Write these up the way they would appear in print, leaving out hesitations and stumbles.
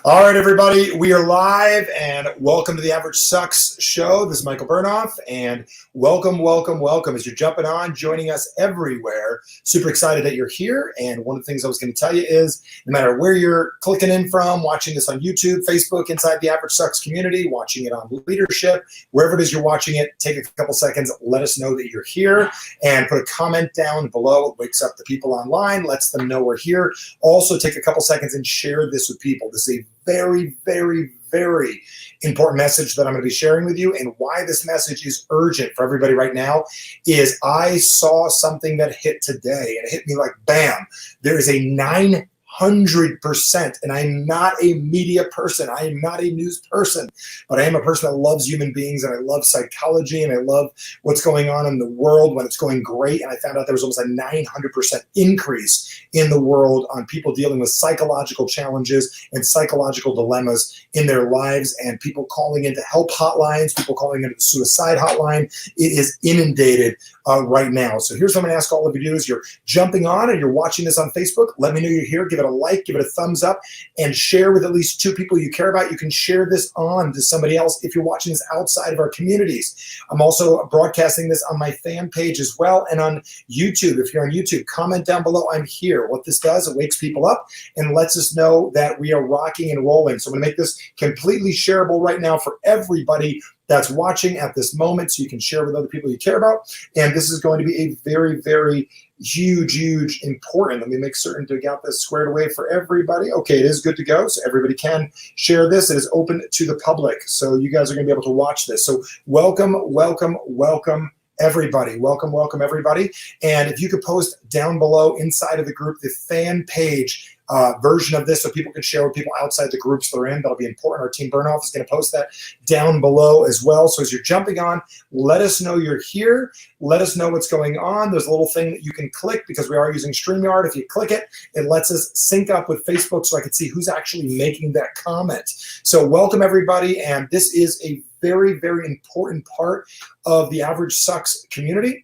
All right, everybody, we are live and welcome to the Average Sucks show. This is Michael Burnoff and welcome as you're jumping on, joining us everywhere. Super excited that you're here. And one of the things I was going to tell you is no matter where you're clicking in from, watching this on YouTube, Facebook, inside the Average Sucks community, watching it on Leadership, wherever it is you're watching it, take a couple seconds, let us know that you're here and put a comment down below. It wakes up the people online, lets them know we're here. Also take a couple seconds and share this with people. This is a very important message that I'm going to be sharing with you, and why this message is urgent for everybody right now is I saw something that hit today, and it hit me like bam. There is a 900%, and I'm not a media person, I am not a news person, but I am a person that loves human beings, and I love psychology, and I love what's going on in the world when it's going great. And I found out there was almost a 900% increase in the world on people dealing with psychological challenges and psychological dilemmas in their lives, and people calling into help hotlines, people calling into the suicide hotline. It is inundated right now. So here's what I'm going to ask all of you to do: is you're jumping on and you're watching this on Facebook, let me know you're here. Give it a like, give it a thumbs up, and share with at least 2 people you care about. You can share this on to somebody else if you're watching this outside of our communities. I'm also broadcasting this on my fan page as well, and on YouTube. If you're on YouTube, comment down below, I'm here. What this does, it wakes people up and lets us know that we are rocking and rolling. So I'm going to make this completely shareable right now for everybody that's watching at this moment, so you can share with other people you care about. And this is going to be a very huge important. Let me make certain to get this squared away for everybody. Okay, it is good to go, so everybody can share this. It is open to the public, so you guys are going to be able to watch this. So welcome everybody. Welcome everybody. And if you could post down below inside of the group the fan page version of this, so people can share with people outside the groups they're in. That'll be important. Our team Burnoff is going to post that down below as well. So as you're jumping on, let us know you're here. Let us know what's going on. There's a little thing that you can click because we are using StreamYard. If you click it, it lets us sync up with Facebook so I can see who's actually making that comment. So welcome everybody. And this is a very important part of the Average Sucks community.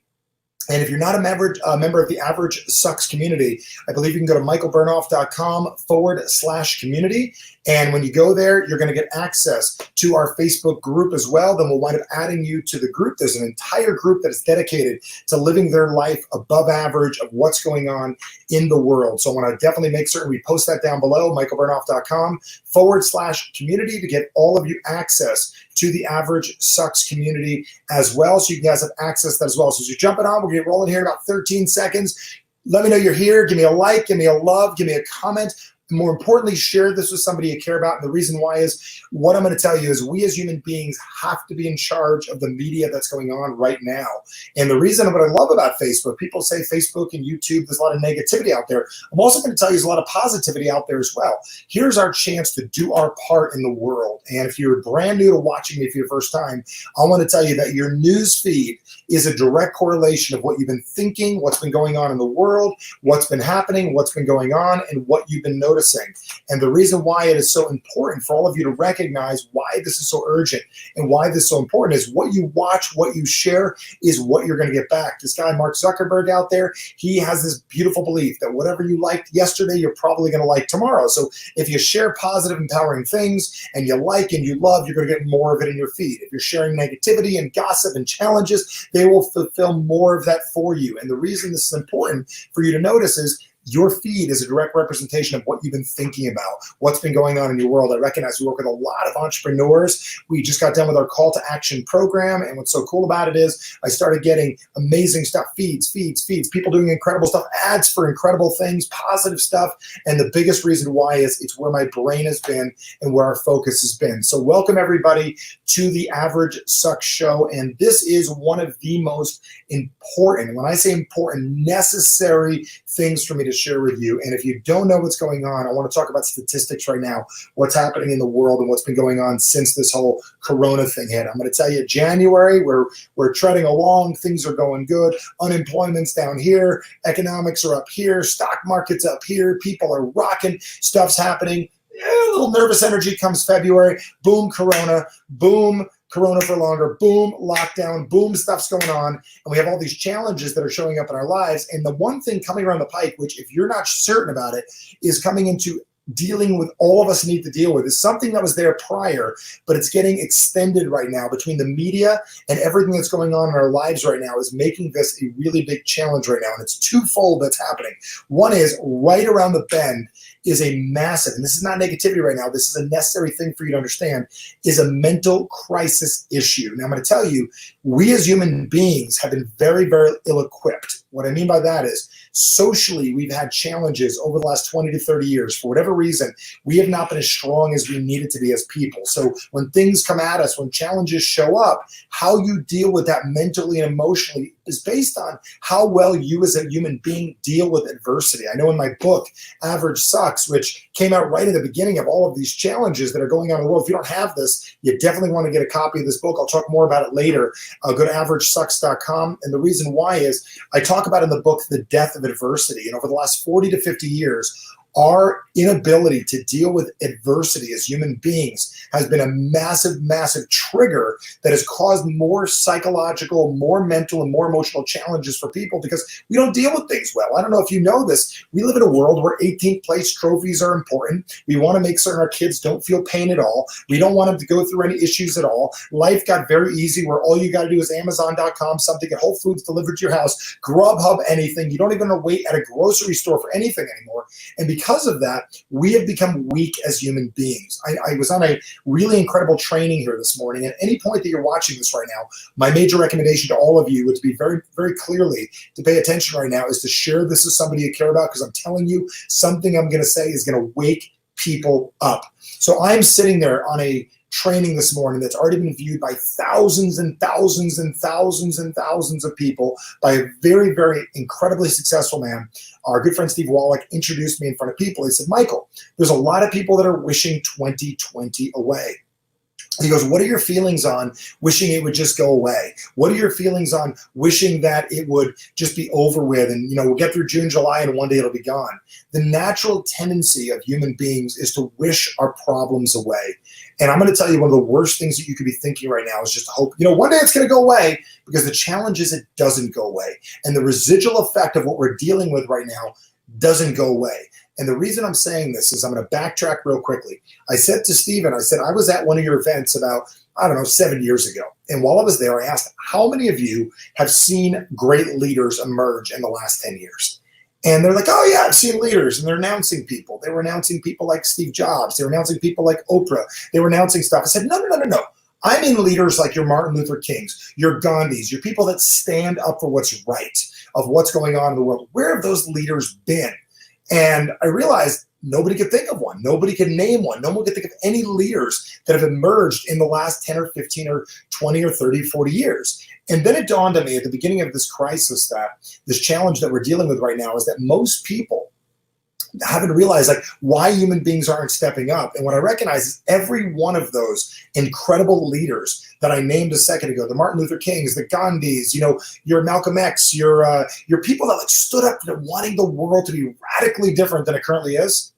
And if you're not a member of the Average Sucks community, I believe you can go to michaelburnoff.com/community. And when you go there, you're going to get access to our Facebook group as well. Then we'll wind up adding you to the group. There's an entire group that is dedicated to living their life above average of what's going on in the world. So I want to definitely make certain we post that down below, michaelburnoff.com/community, to get all of you access to the Average Sucks community as well. So you guys have access to that as well. So as you're jumping on, we're going to get rolling here in about 13 seconds. Let me know you're here. Give me a like, give me a love, give me a comment. More importantly, share this with somebody you care about. And the reason why is, what I'm going to tell you is, we as human beings have to be in charge of the media that's going on right now. And the reason, what I love about Facebook, people say Facebook and YouTube, there's a lot of negativity out there. I'm also going to tell you there's a lot of positivity out there as well. Here's our chance to do our part in the world. And if you're brand new to watching me for your first time, I want to tell you that your news feed is a direct correlation of what you've been thinking, what's been going on in the world, what's been happening, what's been going on, and what you've been noticing. And the reason why it is so important for all of you to recognize why this is so urgent and why this is so important is, what you watch, what you share is what you're going to get back. This guy, Mark Zuckerberg out there, he has this beautiful belief that whatever you liked yesterday, you're probably going to like tomorrow. So if you share positive, empowering things and you like and you love, you're going to get more of it in your feed. If you're sharing negativity and gossip and challenges, they will fulfill more of that for you. And the reason this is important for you to notice is, your feed is a direct representation of what you've been thinking about, what's been going on in your world. I recognize we work with a lot of entrepreneurs. We just got done with our call to action program. And what's so cool about it is, I started getting amazing stuff, feeds, people doing incredible stuff, ads for incredible things, positive stuff. And the biggest reason why is, it's where my brain has been and where our focus has been. So welcome everybody to the Average Sucks show. And this is one of the most important, and when I say important, necessary things for me to share with you. And if you don't know what's going on, I want to talk about statistics right now, what's happening in the world and what's been going on since this whole Corona thing hit. I'm going to tell you, January, we're treading along, things are going good, unemployment's down here, economics are up here, stock market's up here, people are rocking, stuff's happening. A little nervous energy comes February, boom, Corona, boom, Corona for longer, boom, lockdown, boom, stuff's going on. And we have all these challenges that are showing up in our lives. And the one thing coming around the pike, which if you're not certain about it, is coming into dealing with, all of us need to deal with, is something that was there prior, but it's getting extended right now between the media and everything that's going on in our lives right now is making this a really big challenge right now. And it's twofold that's happening. One is right around the bend is a massive, and this is not negativity right now, this is a necessary thing for you to understand, is a mental crisis issue. Now I'm going to tell you, we as human beings have been very, very ill-equipped. What I mean by that is, socially, we've had challenges over the last 20 to 30 years. For whatever reason, we have not been as strong as we needed to be as people. So when things come at us, when challenges show up, how you deal with that mentally and emotionally is based on how well you as a human being deal with adversity. I know in my book, Average Sucks, which came out right at the beginning of all of these challenges that are going on in the world. If you don't have this, you definitely want to get a copy of this book. I'll talk more about it later. Go to averagesucks.com. And the reason why is I talk about in the book the death of adversity. And over the last 40 to 50 years, our inability to deal with adversity as human beings has been a massive, massive trigger that has caused more psychological, more mental, and more emotional challenges for people because we don't deal with things well. I don't know if you know this. We live in a world where 18th place trophies are important. We want to make certain our kids don't feel pain at all. We don't want them to go through any issues at all. Life got very easy where all you got to do is Amazon.com, something at Whole Foods delivered to your house, Grubhub, anything. You don't even have to wait at a grocery store for anything anymore. And because of that, we have become weak as human beings. I was on a really incredible training here this morning. At any point that you're watching this right now, my major recommendation to all of you would be very, very clearly to pay attention right now is to share this with somebody you care about, because I'm telling you, something I'm going to say is going to wake people up. So I'm sitting there on a training this morning that's already been viewed by thousands and thousands and thousands and thousands of people by a very, very incredibly successful man. Our good friend Steve Wallach introduced me in front of people. He said, Michael, there's a lot of people that are wishing 2020 away. He goes, what are your feelings on wishing it would just go away? What are your feelings on wishing that it would just be over with and, we'll get through June, July, and one day it'll be gone? The natural tendency of human beings is to wish our problems away. And I'm going to tell you, one of the worst things that you could be thinking right now is just to hope, one day it's going to go away, because the challenge is it doesn't go away. And the residual effect of what we're dealing with right now doesn't go away. And the reason I'm saying this is I'm going to backtrack real quickly. I said to Stephen, I was at one of your events about, 7 years ago. And while I was there, I asked, how many of you have seen great leaders emerge in the last 10 years? And they're like, oh yeah, I've seen leaders. And they're announcing people. They were announcing people like Steve Jobs. They were announcing people like Oprah. They were announcing stuff. I said, no. I mean leaders like your Martin Luther Kings, your Gandhis, your people that stand up for what's right, of what's going on in the world. Where have those leaders been? And I realized nobody could think of one. Nobody could name one. No one could think of any leaders that have emerged in the last 10 or 15 or 20 or 30, 40 years. And then it dawned on me at the beginning of this crisis, that this challenge that we're dealing with right now is that most people haven't realized why human beings aren't stepping up. And what I recognize is every one of those incredible leaders that I named a second ago, the Martin Luther Kings, the Gandhis, your Malcolm X, your people that stood up to wanting the world to be radically different than it currently is,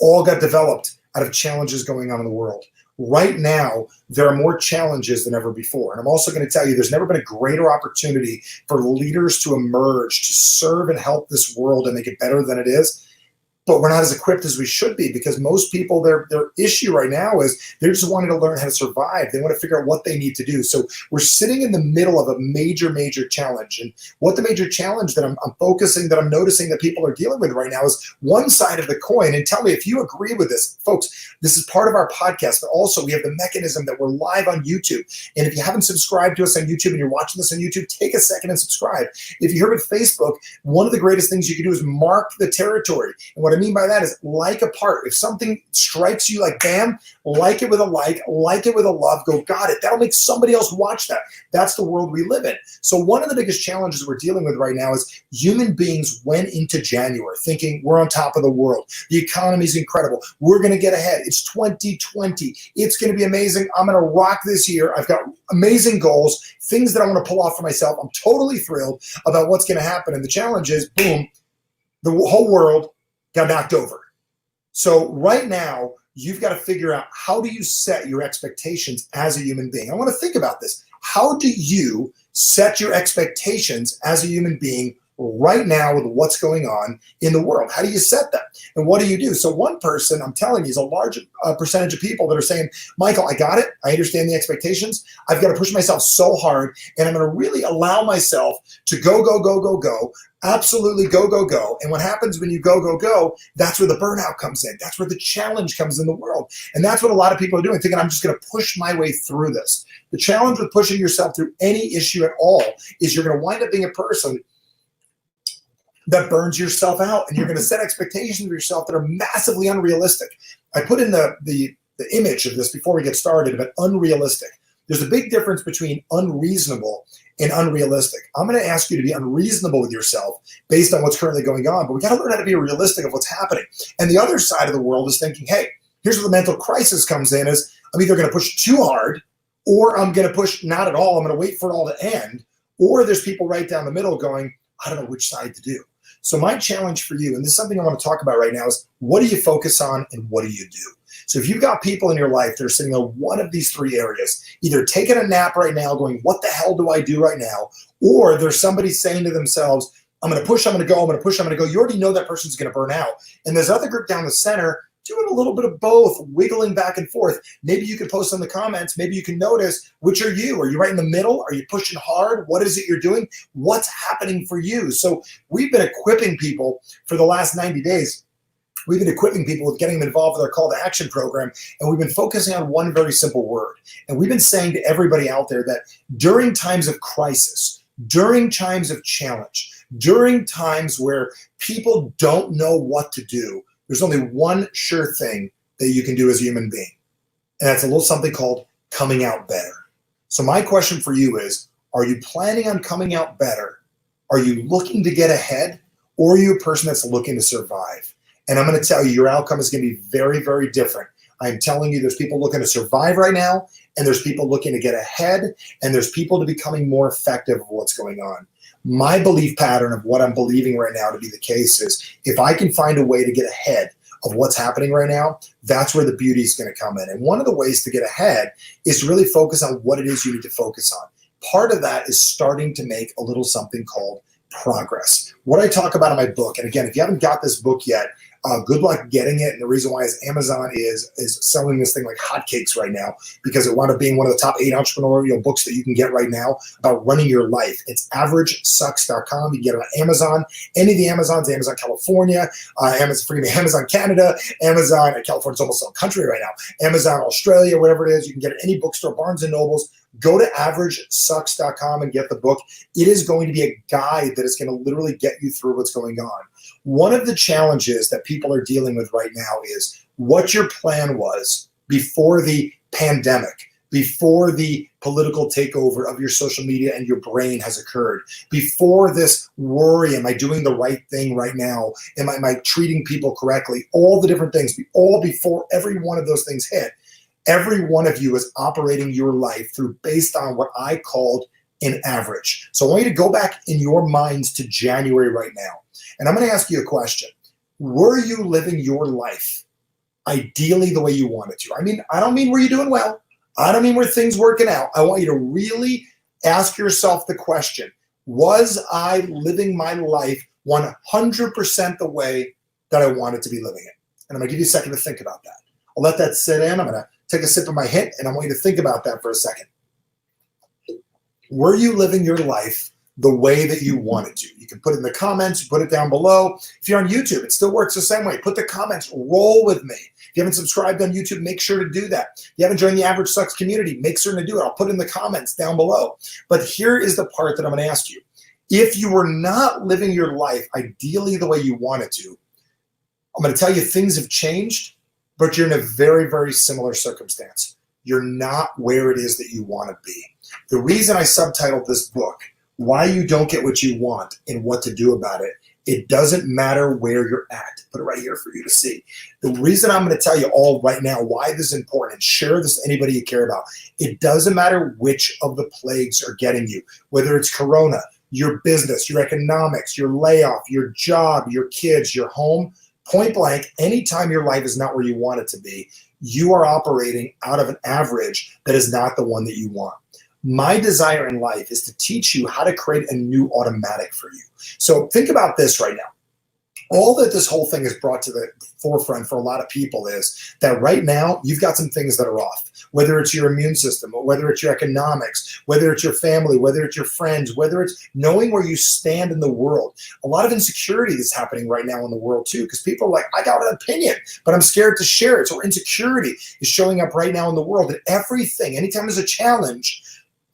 all got developed out of challenges going on in the world. Right now, there are more challenges than ever before. And I'm also going to tell you, there's never been a greater opportunity for leaders to emerge, to serve and help this world and make it better than it is. But we're not as equipped as we should be, because most people, their issue right now is they're just wanting to learn how to survive. They want to figure out what they need to do. So we're sitting in the middle of a major, major challenge. And what the major challenge that I'm noticing that people are dealing with right now is one side of the coin. And tell me if you agree with this. Folks, this is part of our podcast, but also we have the mechanism that we're live on YouTube. And if you haven't subscribed to us on YouTube and you're watching this on YouTube, take a second and subscribe. If you're here with Facebook, one of the greatest things you can do is mark the territory. And what I mean by that is like a part. If something strikes you like bam, like it with a like it with a love, go got it. That'll make somebody else watch that. That's the world we live in. So one of the biggest challenges we're dealing with right now is human beings went into January thinking we're on top of the world. The economy's incredible. We're going to get ahead. It's 2020. It's going to be amazing. I'm going to rock this year. I've got amazing goals, things that I want to pull off for myself. I'm totally thrilled about what's going to happen. And the challenge is, boom, the whole world got knocked over. So right now, you've got to figure out, how do you set your expectations as a human being? I want to think about this. How do you set your expectations as a human being right now with what's going on in the world? How do you set that? And what do you do? So one person, I'm telling you, is a large percentage of people that are saying, Michael, I got it. I understand the expectations. I've got to push myself so hard, and I'm going to really allow myself to go, go, go, go, go. Absolutely go, go, go. And what happens when you go, go, go, that's where the burnout comes in. That's where the challenge comes in the world. And that's what a lot of people are doing, thinking I'm just going to push my way through this. The challenge with pushing yourself through any issue at all is you're going to wind up being a person that burns yourself out, and you're going to set expectations for yourself that are massively unrealistic. I put in the image of this before we get started about unrealistic. There's a big difference between unreasonable and unrealistic. I'm going to ask you to be unreasonable with yourself based on what's currently going on, but we got to learn how to be realistic of what's happening. And the other side of the world is thinking, hey, here's where the mental crisis comes in, is I'm either going to push too hard, or I'm going to push not at all. I'm going to wait for it all to end. Or there's people right down the middle going, I don't know which side to do. So my challenge for you, and this is something I want to talk about right now, is what do you focus on and what do you do? So if you've got people in your life that are sitting on one of these three areas, either taking a nap right now going, what the hell do I do right now? Or there's somebody saying to themselves, I'm going to push, I'm going to go, I'm going to push, I'm going to go. You already know that person's going to burn out. And there's other group down the center doing a little bit of both, wiggling back and forth. Maybe you can post in the comments. Maybe you can notice, which are you? Are you right in the middle? Are you pushing hard? What is it you're doing? What's happening for you? So we've been equipping people for the last 90 days. We've been equipping people with getting them involved with our call to action program. And we've been focusing on one very simple word. And we've been saying to everybody out there that during times of crisis, during times of challenge, during times where people don't know what to do, there's only one sure thing that you can do as a human being. And that's a little something called coming out better. So my question for you is, are you planning on coming out better? Are you looking to get ahead? Or are you a person that's looking to survive? And I'm going to tell you, your outcome is going to be very, very different. I'm telling you, there's people looking to survive right now, and there's people looking to get ahead, and there's people to becoming more effective of what's going on. My belief pattern of what I'm believing right now to be the case is, if I can find a way to get ahead of what's happening right now, that's where the beauty is going to come in. And one of the ways to get ahead is to really focus on what it is you need to focus on. Part of that is starting to make a little something called progress. What I talk about in my book, and again, if you haven't got this book yet, good luck getting it. And the reason why is Amazon is selling this thing like hotcakes right now, because it wound up being one of the top 8 entrepreneurial books that you can get right now about running your life. It's averagesucks.com. You can get it on Amazon, any of the Amazons, Amazon California, Amazon Canada, Amazon California's almost a country right now, Amazon Australia, whatever it is. You can get it at any bookstore, Barnes & Nobles. Go to averagesucks.com and get the book. It is going to be a guide that is going to literally get you through what's going on. One of the challenges that people are dealing with right now is what your plan was before the pandemic, before the political takeover of your social media and your brain has occurred, before this worry, am I doing the right thing right now? Am I treating people correctly? All the different things, all before every one of those things hit. Every one of you is operating your life through based on what I called an average. So I want you to go back in your minds to January right now. And I'm going to ask you a question. Were you living your life ideally the way you wanted to? I don't mean were you doing well. I don't mean were things working out. I want you to really ask yourself the question, was I living my life 100% the way that I wanted to be living it? And I'm going to give you a second to think about that. I'll let that sit in. I'm going to take a sip of my hint, and I want you to think about that for a second. Were you living your life the way that you wanted to? You can put it in the comments, put it down below. If you're on YouTube, it still works the same way. Put the comments, roll with me. If you haven't subscribed on YouTube, make sure to do that. If you haven't joined the Average Sucks community, make sure to do it. I'll put it in the comments down below. But here is the part that I'm going to ask you. If you were not living your life ideally the way you wanted to, I'm going to tell you things have changed, but you're in a very, very similar circumstance. You're not where it is that you want to be. The reason I subtitled this book, Why You Don't Get What You Want and What to Do About It, it doesn't matter where you're at. Put it right here for you to see. The reason I'm going to tell you all right now why this is important, and share this to anybody you care about, it doesn't matter which of the plagues are getting you, whether it's Corona, your business, your economics, your layoff, your job, your kids, your home. Point blank, anytime your life is not where you want it to be, you are operating out of an average that is not the one that you want. My desire in life is to teach you how to create a new automatic for you. So think about this right now. All that this whole thing has brought to the forefront for a lot of people is that right now you've got some things that are off, whether it's your immune system, or whether it's your economics, whether it's your family, whether it's your friends, whether it's knowing where you stand in the world. A lot of insecurity is happening right now in the world too, because people are like, I got an opinion, but I'm scared to share it. So insecurity is showing up right now in the world, and everything, anytime there's a challenge,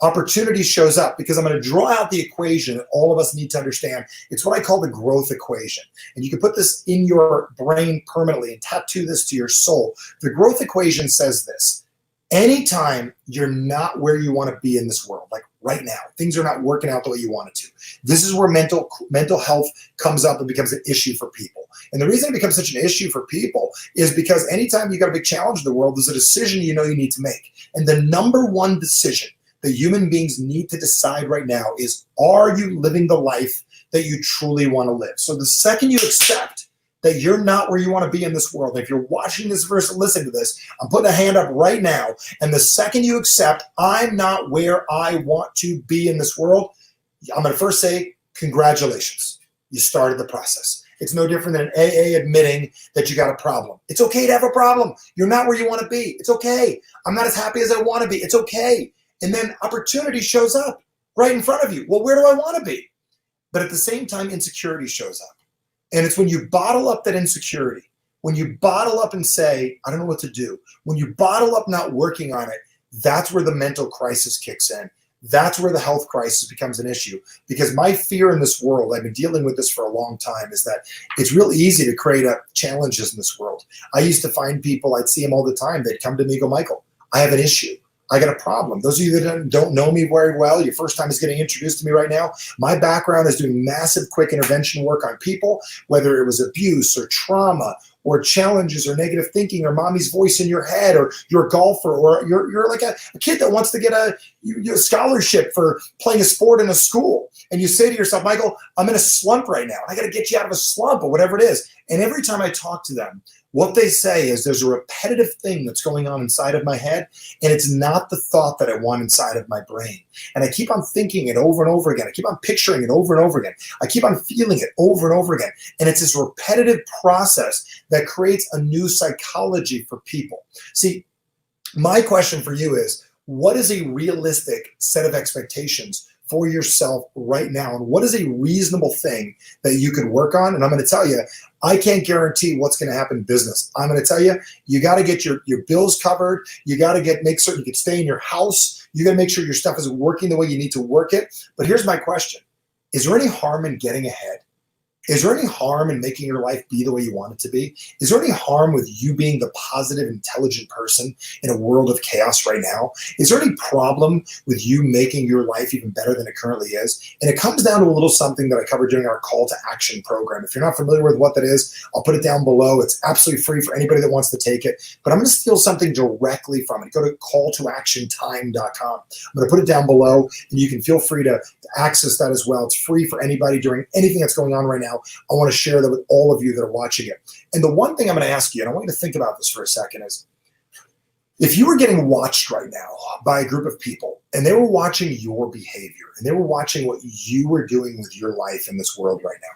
opportunity shows up, because I'm going to draw out the equation that all of us need to understand. It's what I call the growth equation. And you can put this in your brain permanently and tattoo this to your soul. The growth equation says this: anytime you're not where you want to be in this world, like right now, things are not working out the way you want it to. This is where mental health comes up and becomes an issue for people. And the reason it becomes such an issue for people is because anytime you got a big challenge in the world, there's a decision you need to make. And the number one decision that human beings need to decide right now is, are you living the life that you truly want to live? So the second you accept that you're not where you want to be in this world, and if you're watching this verse and listening to this, I'm putting a hand up right now, and the second you accept, I'm not where I want to be in this world, I'm going to first say, congratulations. You started the process. It's no different than an AA admitting that you got a problem. It's okay to have a problem. You're not where you want to be. It's okay. I'm not as happy as I want to be. It's okay. And then opportunity shows up right in front of you. Well, where do I want to be? But at the same time, insecurity shows up. And it's when you bottle up that insecurity, when you bottle up and say, I don't know what to do, when you bottle up not working on it, that's where the mental crisis kicks in. That's where the health crisis becomes an issue. Because my fear in this world, I've been dealing with this for a long time, is that it's real easy to create challenges in this world. I used to find people, I'd see them all the time. They'd come to me and go, Michael, I have an issue. I got a problem. Those of you that don't know me very well, your first time is getting introduced to me right now. My background is doing massive quick intervention work on people, whether it was abuse or trauma or challenges or negative thinking or mommy's voice in your head, or you're a golfer, or you're like a kid that wants to get a scholarship for playing a sport in a school. And you say to yourself, Michael, I'm in a slump right now. I got to get you out of a slump, or whatever it is. And every time I talk to them, what they say is, there's a repetitive thing that's going on inside of my head, and it's not the thought that I want inside of my brain. And I keep on thinking it over and over again. I keep on picturing it over and over again. I keep on feeling it over and over again. And it's this repetitive process that creates a new psychology for people. See, my question for you is, what is a realistic set of expectations for yourself right now? And what is a reasonable thing that you could work on? And I'm going to tell you, I can't guarantee what's going to happen in business. I'm going to tell you, you got to get your bills covered. You got to make certain you can stay in your house. You got to make sure your stuff is working the way you need to work it. But here's my question. Is there any harm in getting ahead? Is there any harm in making your life be the way you want it to be? Is there any harm with you being the positive, intelligent person in a world of chaos right now? Is there any problem with you making your life even better than it currently is? And it comes down to a little something that I covered during our call to action program. If you're not familiar with what that is, I'll put it down below. It's absolutely free for anybody that wants to take it. But I'm going to steal something directly from it. Go to calltoactiontime.com. I'm going to put it down below, and you can feel free to access that as well. It's free for anybody during anything that's going on right now. I want to share that with all of you that are watching it. And the one thing I'm going to ask you, and I want you to think about this for a second, is if you were getting watched right now by a group of people, and they were watching your behavior, and they were watching what you were doing with your life in this world right now,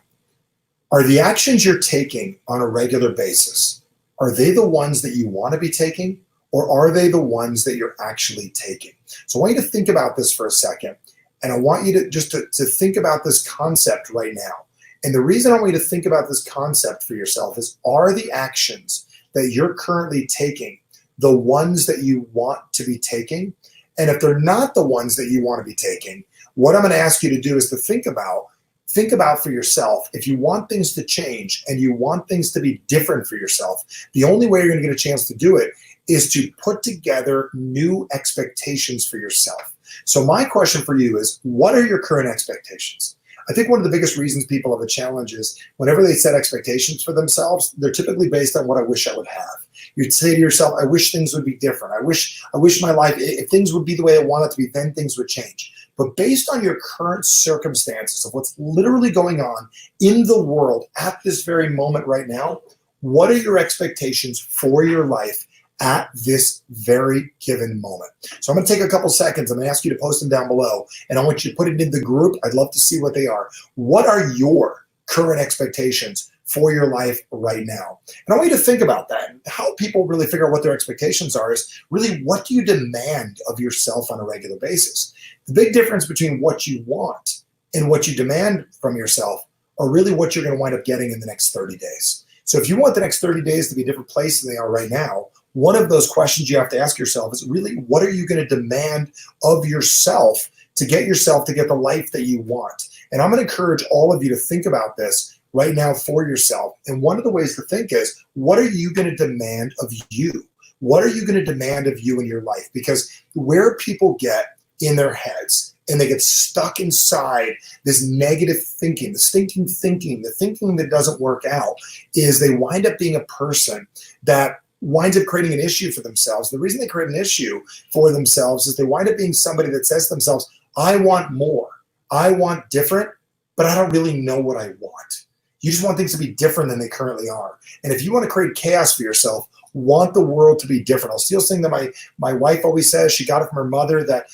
are the actions you're taking on a regular basis, are they the ones that you want to be taking, or are they the ones that you're actually taking? So I want you to think about this for a second, and I want you to just to think about this concept right now. And the reason I want you to think about this concept for yourself is, are the actions that you're currently taking the ones that you want to be taking? And if they're not the ones that you want to be taking, what I'm going to ask you to do is to think about for yourself, if you want things to change and you want things to be different for yourself, the only way you're going to get a chance to do it is to put together new expectations for yourself. So my question for you is, what are your current expectations? I think one of the biggest reasons people have a challenge is whenever they set expectations for themselves, they're typically based on what I wish I would have. You'd say to yourself, I wish things would be different. I wish my life, if things would be the way I want it to be, then things would change. But based on your current circumstances of what's literally going on in the world at this very moment right now, what are your expectations for your life at this very given moment. So I'm going to take a couple seconds. I'm going to ask you to post them down below, and I want you to put it in the group. I'd love to see what they are. What are your current expectations for your life right now? And I want you to think about that. How people really figure out what their expectations are is really, what do you demand of yourself on a regular basis? The big difference between what you want and what you demand from yourself are really what you're going to wind up getting in the next 30 days. So if you want the next 30 days to be a different place than they are right now, one of those questions you have to ask yourself is really, what are you going to demand of yourself to get the life that you want? And I'm going to encourage all of you to think about this right now for yourself. And one of the ways to think is, what are you going to demand of you? What are you going to demand of you in your life? Because where people get in their heads and they get stuck inside this negative thinking, the stinking thinking, the thinking that doesn't work out, is they wind up being a person that winds up creating an issue for themselves. The reason they create an issue for themselves is they wind up being somebody that says to themselves, I want more, I want different, but I don't really know what I want. You just want things to be different than they currently are. And if you want to create chaos for yourself, want the world to be different. I'll steal something that my wife always says. She got it from her mother, that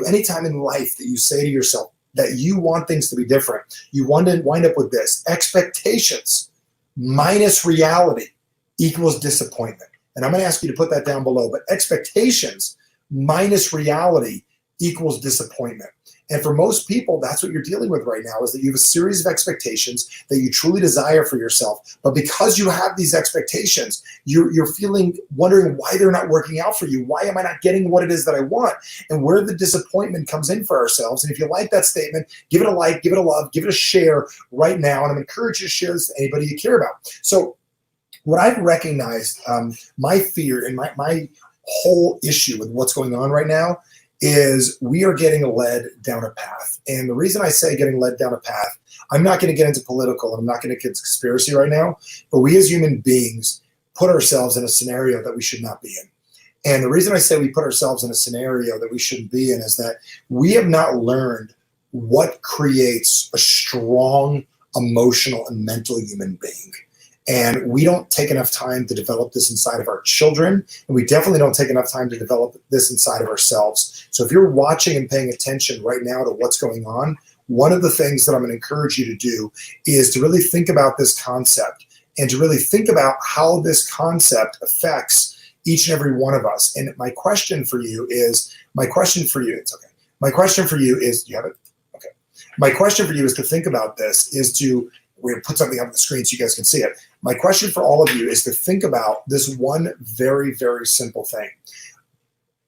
any time in life that you say to yourself that you want things to be different, you want to wind up with this: expectations minus reality equals disappointment. And I'm going to ask you to put that down below. But expectations minus reality equals disappointment. And for most people, that's what you're dealing with right now, is that you have a series of expectations that you truly desire for yourself. But because you have these expectations, you're wondering why they're not working out for you. Why am I not getting what it is that I want? And where the disappointment comes in for ourselves. And if you like that statement, give it a like, give it a love, give it a share right now. And I'm encouraging you to share this to anybody you care about. So what I've recognized, my fear and my whole issue with what's going on right now is we are getting led down a path. And the reason I say getting led down a path, I'm not going to get into political, and I'm not going to get into conspiracy right now, but we as human beings put ourselves in a scenario that we should not be in. And the reason I say we put ourselves in a scenario that we shouldn't be in is that we have not learned what creates a strong emotional and mental human being. And we don't take enough time to develop this inside of our children. And we definitely don't take enough time to develop this inside of ourselves. So if you're watching and paying attention right now to what's going on, one of the things that I'm going to encourage you to do is to really think about this concept, and to really think about how this concept affects each and every one of us. And my question for you is, do you have it? Okay. My question for you is to think about this, we're going to put something up on the screen so you guys can see it. My question for all of you is to think about this one very, very simple thing.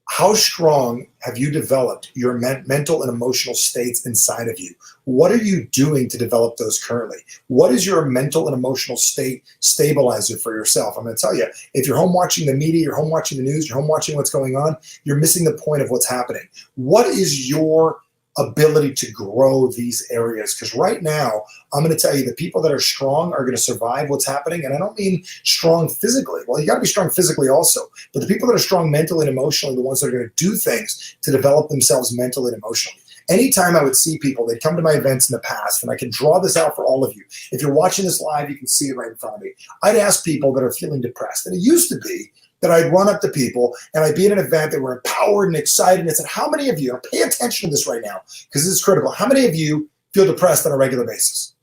How strong have you developed your mental and emotional states inside of you? What are you doing to develop those currently? What is your mental and emotional state stabilizer for yourself? I'm going to tell you, if you're home watching the media, you're home watching the news, you're home watching what's going on, you're missing the point of what's happening. What is your ability to grow these areas? Because right now, I'm going to tell you, the people that are strong are going to survive what's happening. And I don't mean strong physically. Well, you got to be strong physically also. But the people that are strong mentally and emotionally are the ones that are going to do things to develop themselves mentally and emotionally. Anytime I would see people, they'd come to my events in the past, and I can draw this out for all of you. If you're watching this live, you can see it right in front of me. I'd ask people that are feeling depressed. And it used to be that I'd run up to people and I'd be at an event that were empowered and excited, and I said, how many of you, and pay attention to this right now, because this is critical, how many of you feel depressed on a regular basis?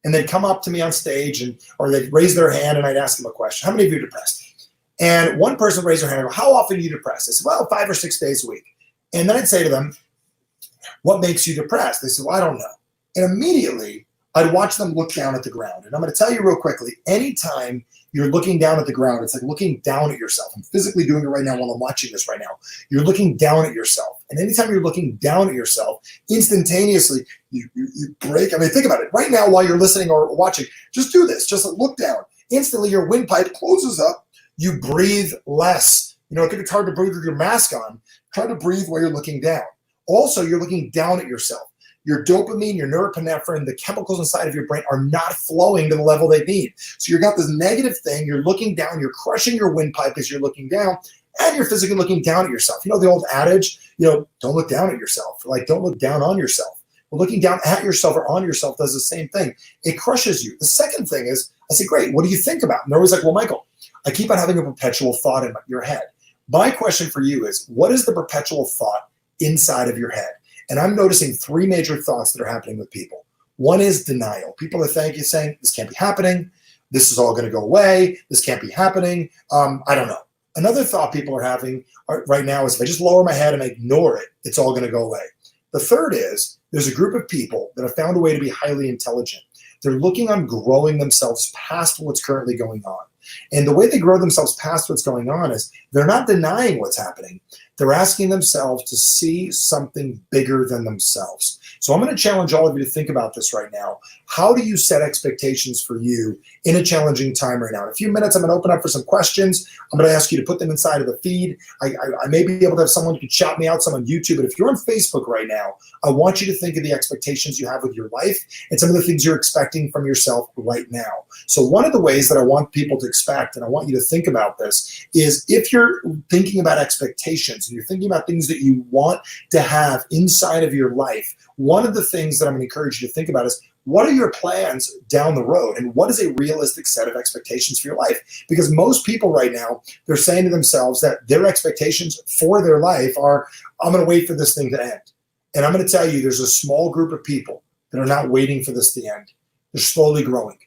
And they'd come up to me on stage, or they'd raise their hand, and I'd ask them a question. How many of you are depressed? And one person raised their hand and go, how often are you depressed? I said, well, 5 or 6 days a week. And then I'd say to them, what makes you depressed? They said, well, I don't know. And immediately I'd watch them look down at the ground. And I'm going to tell you real quickly, anytime you're looking down at the ground, it's like looking down at yourself. I'm physically doing it right now while I'm watching this right now. You're looking down at yourself. And anytime you're looking down at yourself, instantaneously, you break. I mean, think about it. Right now, while you're listening or watching, just do this. Just look down. Instantly, your windpipe closes up. You breathe less. You know, it's hard to breathe with your mask on. Try to breathe while you're looking down. Also, you're looking down at yourself. Your dopamine, your norepinephrine, the chemicals inside of your brain are not flowing to the level they need. So you've got this negative thing. You're looking down. You're crushing your windpipe as you're looking down, and you're physically looking down at yourself. You know the old adage, don't look down at yourself. Like, don't look down on yourself. Well, looking down at yourself or on yourself does the same thing. It crushes you. The second thing is, I say, great, what do you think about? And they're always like, well, Michael, I keep on having a perpetual thought in your head. My question for you is, what is the perpetual thought inside of your head? And I'm noticing three major thoughts that are happening with people. One is denial. People are saying, this can't be happening. This is all going to go away. This can't be happening. I don't know. Another thought people are having right now is, if I just lower my head and I ignore it, it's all going to go away. The third is, there's a group of people that have found a way to be highly intelligent. They're looking on growing themselves past what's currently going on. And the way they grow themselves past what's going on is they're not denying what's happening. They're asking themselves to see something bigger than themselves. So I'm going to challenge all of you to think about this right now. How do you set expectations for you in a challenging time right now? In a few minutes, I'm going to open up for some questions. I'm going to ask you to put them inside of the feed. I may be able to have someone who can shout me out, some on YouTube, but if you're on Facebook right now, I want you to think of the expectations you have with your life and some of the things you're expecting from yourself right now. So one of the ways that I want people to expect, and I want you to think about this, is if you're thinking about expectations and you're thinking about things that you want to have inside of your life, one of the things that I'm going to encourage you to think about is, what are your plans down the road? And what is a realistic set of expectations for your life? Because most people right now, they're saying to themselves that their expectations for their life are, I'm going to wait for this thing to end. And I'm going to tell you, there's a small group of people that are not waiting for this to end. They're slowly growing.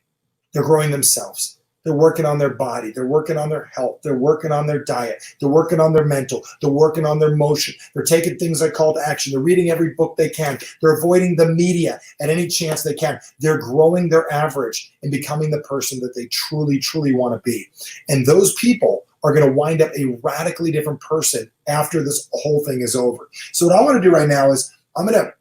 They're growing themselves. They're working on their body. They're working on their health. They're working on their diet. They're working on their mental. They're working on their motion. They're taking things like call to action. They're reading every book they can. They're avoiding the media at any chance they can. They're growing their average and becoming the person that they truly, truly want to be. And those people are going to wind up a radically different person after this whole thing is over. So what I want to do right now is, I'm going to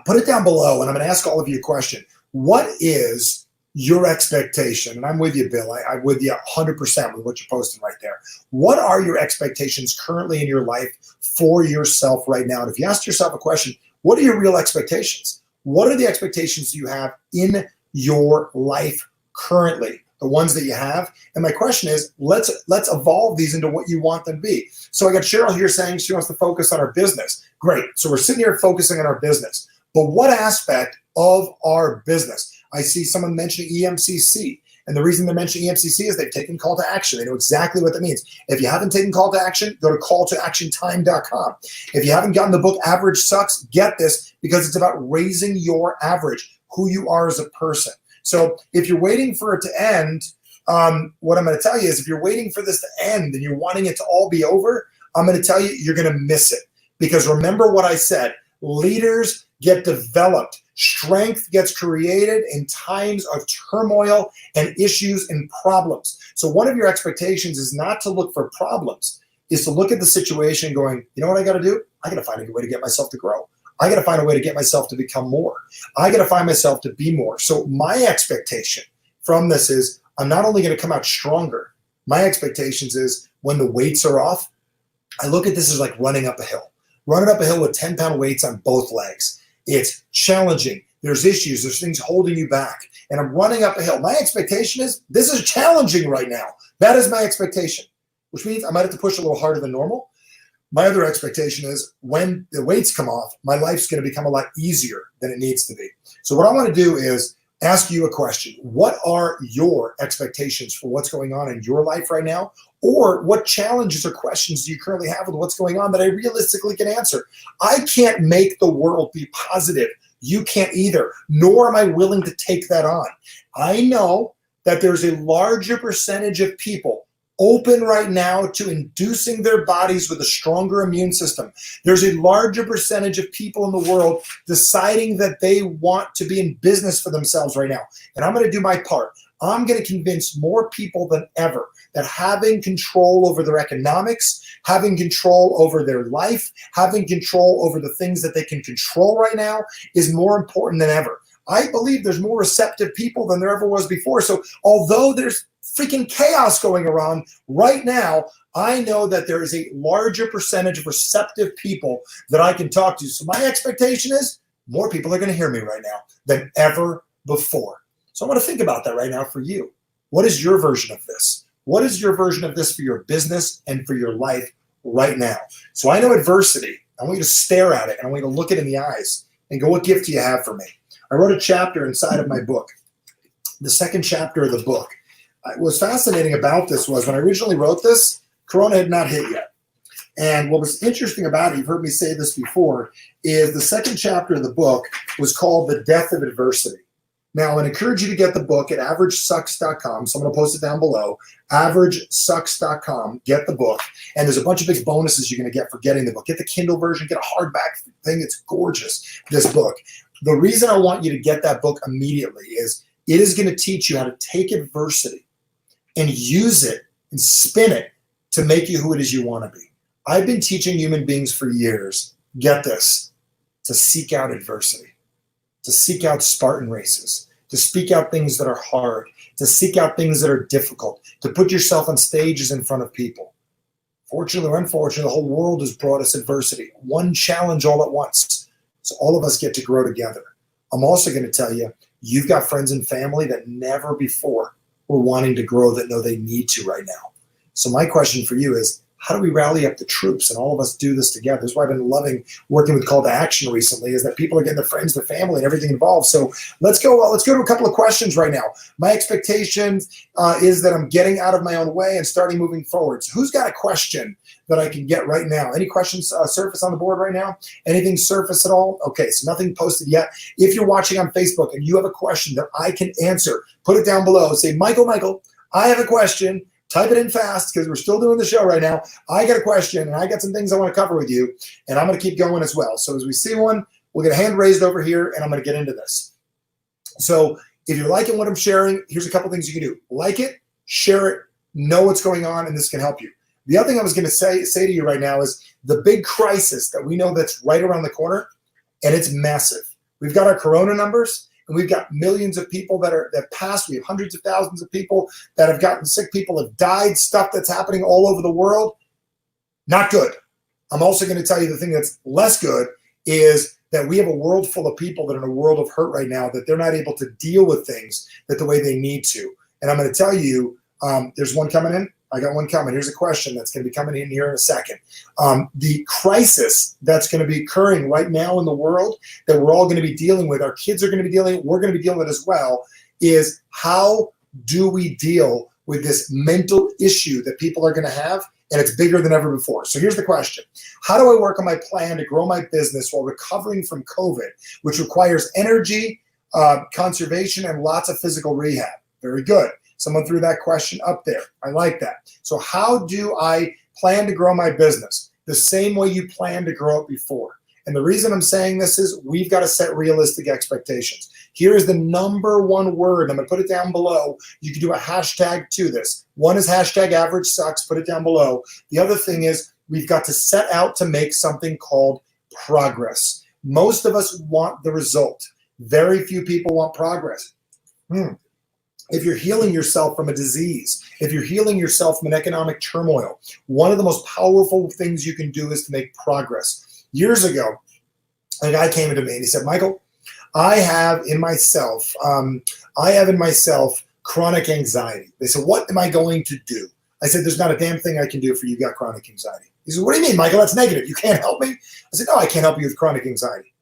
put it down below and I'm going to ask all of you a question. What is your expectation? And I'm with you, Bill. I'm with you 100% with what you're posting right there. What are your expectations currently in your life for yourself right now? And if you ask yourself a question, what are your real expectations? What are the expectations you have in your life currently? The ones that you have. And my question is, let's evolve these into what you want them to be. So I got Cheryl here saying she wants to focus on our business. Great. So we're sitting here focusing on our business. But what aspect of our business? I see someone mentioning EMCC. And the reason they're mentioning EMCC is they've taken call to action. They know exactly what that means. If you haven't taken call to action, go to calltoactiontime.com. If you haven't gotten the book Average Sucks, get this, because it's about raising your average, who you are as a person. So if you're waiting for it to end, what I'm going to tell you is, if you're waiting for this to end and you're wanting it to all be over, I'm going to tell you, you're going to miss it. Because remember what I said, leaders get developed. Strength gets created in times of turmoil and issues and problems. So one of your expectations is not to look for problems, is to look at the situation going, you know what I got to do? I got to find a way to get myself to grow. I got to find a way to get myself to become more. I got to find myself to be more. So my expectation from this is, I'm not only going to come out stronger, my expectations is, when the weights are off, I look at this as like running up a hill. Running up a hill with 10-pound weights on both legs. It's challenging. There's issues. There's things holding you back. And I'm running up a hill. My expectation is, this is challenging right now. That is my expectation, which means I might have to push a little harder than normal. My other expectation is, when the weights come off, my life's going to become a lot easier than it needs to be. So what I want to do is ask you a question. What are your expectations for what's going on in your life right now? Or what challenges or questions do you currently have with what's going on that I realistically can answer? I can't make the world be positive. You can't either, nor am I willing to take that on. I know that there's a larger percentage of people open right now to inducing their bodies with a stronger immune system. There's a larger percentage of people in the world deciding that they want to be in business for themselves right now. And I'm going to do my part. I'm going to convince more people than ever that having control over their economics, having control over their life, having control over the things that they can control right now is more important than ever. I believe there's more receptive people than there ever was before. So although there's freaking chaos going around right now, I know that there is a larger percentage of receptive people that I can talk to. So my expectation is, more people are going to hear me right now than ever before. So I want to think about that right now for you. What is your version of this? What is your version of this for your business and for your life right now? So I know adversity. I want you to stare at it, and I want you to look it in the eyes and go, what gift do you have for me? I wrote a chapter inside of my book, the second chapter of the book. what's fascinating about this was when I originally wrote this, Corona had not hit yet. And what was interesting about it, you've heard me say this before, is the second chapter of the book was called The Death of Adversity. Now, I encourage you to get the book at averagesucks.com. So I'm going to post it down below. averagesucks.com. Get the book. And there's a bunch of big bonuses you're going to get for getting the book. Get the Kindle version. Get a hardback thing. It's gorgeous, this book. The reason I want you to get that book immediately is it is going to teach you how to take adversity and use it and spin it to make you who it is you want to be. I've been teaching human beings for years, get this, to seek out adversity, to seek out Spartan races, to speak out things that are hard, to seek out things that are difficult, to put yourself on stages in front of people. Fortunately or unfortunately, the whole world has brought us adversity, one challenge all at once. So all of us get to grow together. I'm also going to tell you, you've got friends and family that never before were wanting to grow that know they need to right now. So my question for you is, how do we rally up the troops and all of us do this together? That's why I've been loving working with Call to Action recently, is that people are getting their friends, their family, and everything involved. So let's go to a couple of questions right now. My expectation is that I'm getting out of my own way and starting moving forward. So who's got a question that I can get right now? Any questions surface on the board right now? Anything surface at all? Okay, so nothing posted yet. If you're watching on Facebook and you have a question that I can answer, put it down below. Say, Michael, I have a question. Type it in fast because we're still doing the show right now. I got a question and I got some things I want to cover with you, and I'm going to keep going as well. So as we see one, we'll get a hand raised over here and I'm going to get into this. So if you're liking what I'm sharing, here's a couple things you can do. Like it, share it, know what's going on, and this can help you. The other thing I was going to say to you right now is the big crisis that we know that's right around the corner, and it's massive. We've got our Corona numbers. And we've got millions of people that passed. We have hundreds of thousands of people that have gotten sick. People have died. Stuff that's happening all over the world. Not good. I'm also going to tell you the thing that's less good is that we have a world full of people that are in a world of hurt right now, that they're not able to deal with things the way they need to. And I'm going to tell you, there's one coming in. I got one coming. Here's a question that's going to be coming in here in a second. The crisis that's going to be occurring right now in the world that we're all going to be dealing with, our kids are going to be dealing with, we're going to be dealing with as well, is how do we deal with this mental issue that people are going to have, and it's bigger than ever before. So here's the question. How do I work on my plan to grow my business while recovering from COVID, which requires energy, conservation, and lots of physical rehab? Very good. Someone threw that question up there. I like that. So how do I plan to grow my business? The same way you planned to grow it before. And the reason I'm saying this is we've got to set realistic expectations. Here is the number one word. I'm going to put it down below. You can do a hashtag to this. One is hashtag average sucks. Put it down below. The other thing is we've got to set out to make something called progress. Most of us want the result. Very few people want progress. If you're healing yourself from a disease, if you're healing yourself from an economic turmoil, one of the most powerful things you can do is to make progress. Years ago, a guy came into me and he said, Michael, I have in myself chronic anxiety. They said, what am I going to do? I said, there's not a damn thing I can do for you. You've got chronic anxiety. He said, what do you mean, Michael? That's negative. You can't help me? I said, no, I can't help you with chronic anxiety.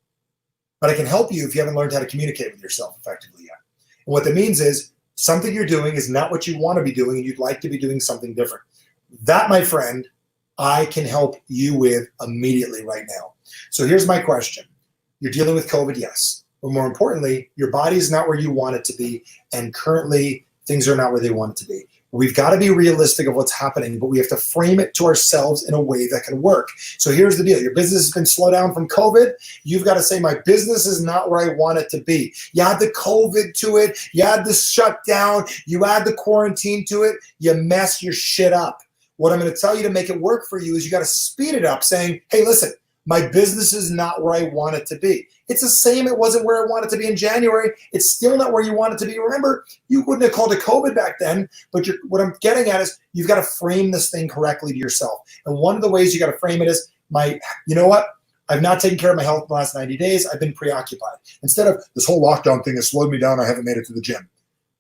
But I can help you if you haven't learned how to communicate with yourself effectively yet. And what that means is, something you're doing is not what you want to be doing, and you'd like to be doing something different. That, my friend, I can help you with immediately right now. So here's my question. You're dealing with COVID, yes. But more importantly, your body is not where you want it to be, and currently things are not where they want it to be. We've got to be realistic of what's happening, but we have to frame it to ourselves in a way that can work. So here's the deal. Your business has been slowed down from COVID. You've got to say, my business is not where I want it to be. You add the COVID to it. You add the shutdown. You add the quarantine to it. You mess your shit up. What I'm going to tell you to make it work for you is you got to speed it up saying, hey, listen, my business is not where I want it to be. It's the same. It wasn't where I wanted to be in January. It's still not where you want it to be. Remember, you wouldn't have called it COVID back then, but what I'm getting at is you've got to frame this thing correctly to yourself. And one of the ways you got to frame it is you know what? I've not taken care of my health in the last 90 days. I've been preoccupied. Instead of this whole lockdown thing has slowed me down. I haven't made it to the gym.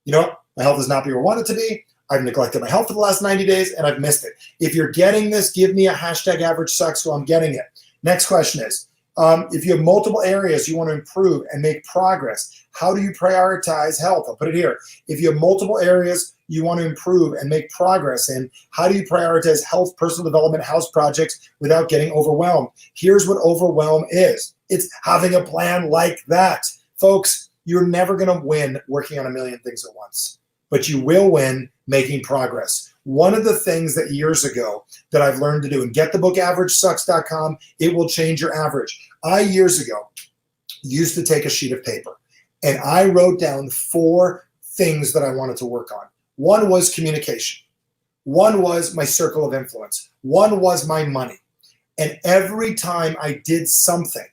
You know what? My health is not where I want it to be. I've neglected my health for the last 90 days and I've missed it. If you're getting this, give me a hashtag average sucks so I'm getting it. Next question is, if you have multiple areas you want to improve and make progress, how do you prioritize health? I'll put it here. If you have multiple areas you want to improve and make progress in? How do you prioritize health, personal development, house projects without getting overwhelmed? Here's what overwhelm is. It's having a plan like that. Folks, you're never going to win working on a million things at once, but you will win making progress. One of the things that years ago that I've learned to do, and get the book averagesucks.com, it will change your average. I years ago used to take a sheet of paper and I wrote down 4 things that I wanted to work on. One was communication. One was my circle of influence. One was my money. And every time I did something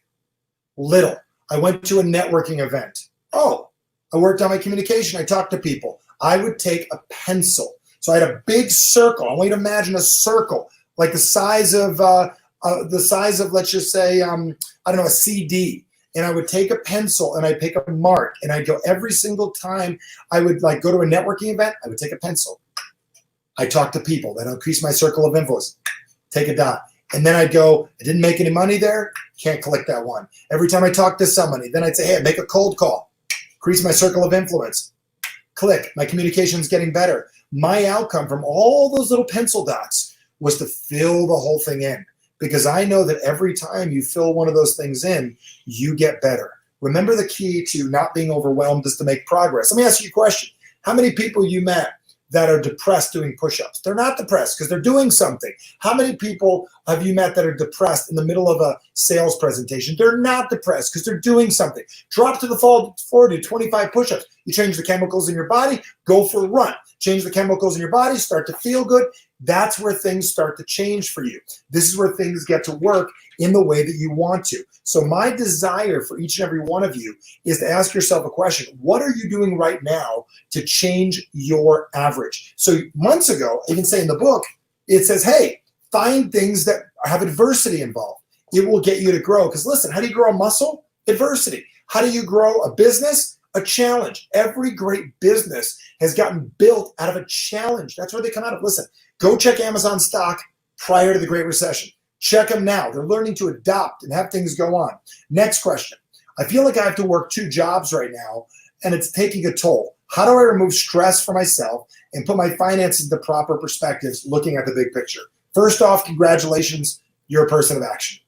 little, I went to a networking event. Oh, I worked on my communication. I talked to people. I would take a pencil. So I had a big circle. I want you to imagine a circle like the size of let's just say, I don't know, a CD. And I would take a pencil and I'd pick a mark and I'd go every single time I would like go to a networking event, I would take a pencil. I talk to people, then I'll increase my circle of influence, take a dot. And then I'd go, I didn't make any money there, can't collect that one. Every time I talk to somebody, then I'd say, hey, make a cold call, increase my circle of influence, click, my communication's getting better. My outcome from all those little pencil dots was to fill the whole thing in. Because I know that every time you fill one of those things in, you get better. Remember, the key to not being overwhelmed is to make progress. Let me ask you a question. How many people you met that are depressed doing push-ups? They're not depressed because they're doing something. How many people have you met that are depressed in the middle of a sales presentation? They're not depressed because they're doing something. Drop to the floor, do 25 push-ups. You change the chemicals in your body, go for a run. Change the chemicals in your body, start to feel good. That's where things start to change for you. This is where things get to work in the way that you want to. So my desire for each and every one of you is to ask yourself a question. What are you doing right now to change your average? So months ago, I even say in the book, it says, hey, find things that have adversity involved. It will get you to grow. Because listen, how do you grow a muscle? Adversity. How do you grow a business? A challenge. Every great business has gotten built out of a challenge. That's where they come out of. Listen, go check Amazon stock prior to the Great Recession. Check them now. They're learning to adopt and have things go on. Next question. I feel like I have to work 2 jobs right now, and it's taking a toll. How do I remove stress for myself and put my finances into proper perspectives, looking at the big picture? First off, congratulations. You're a person of action.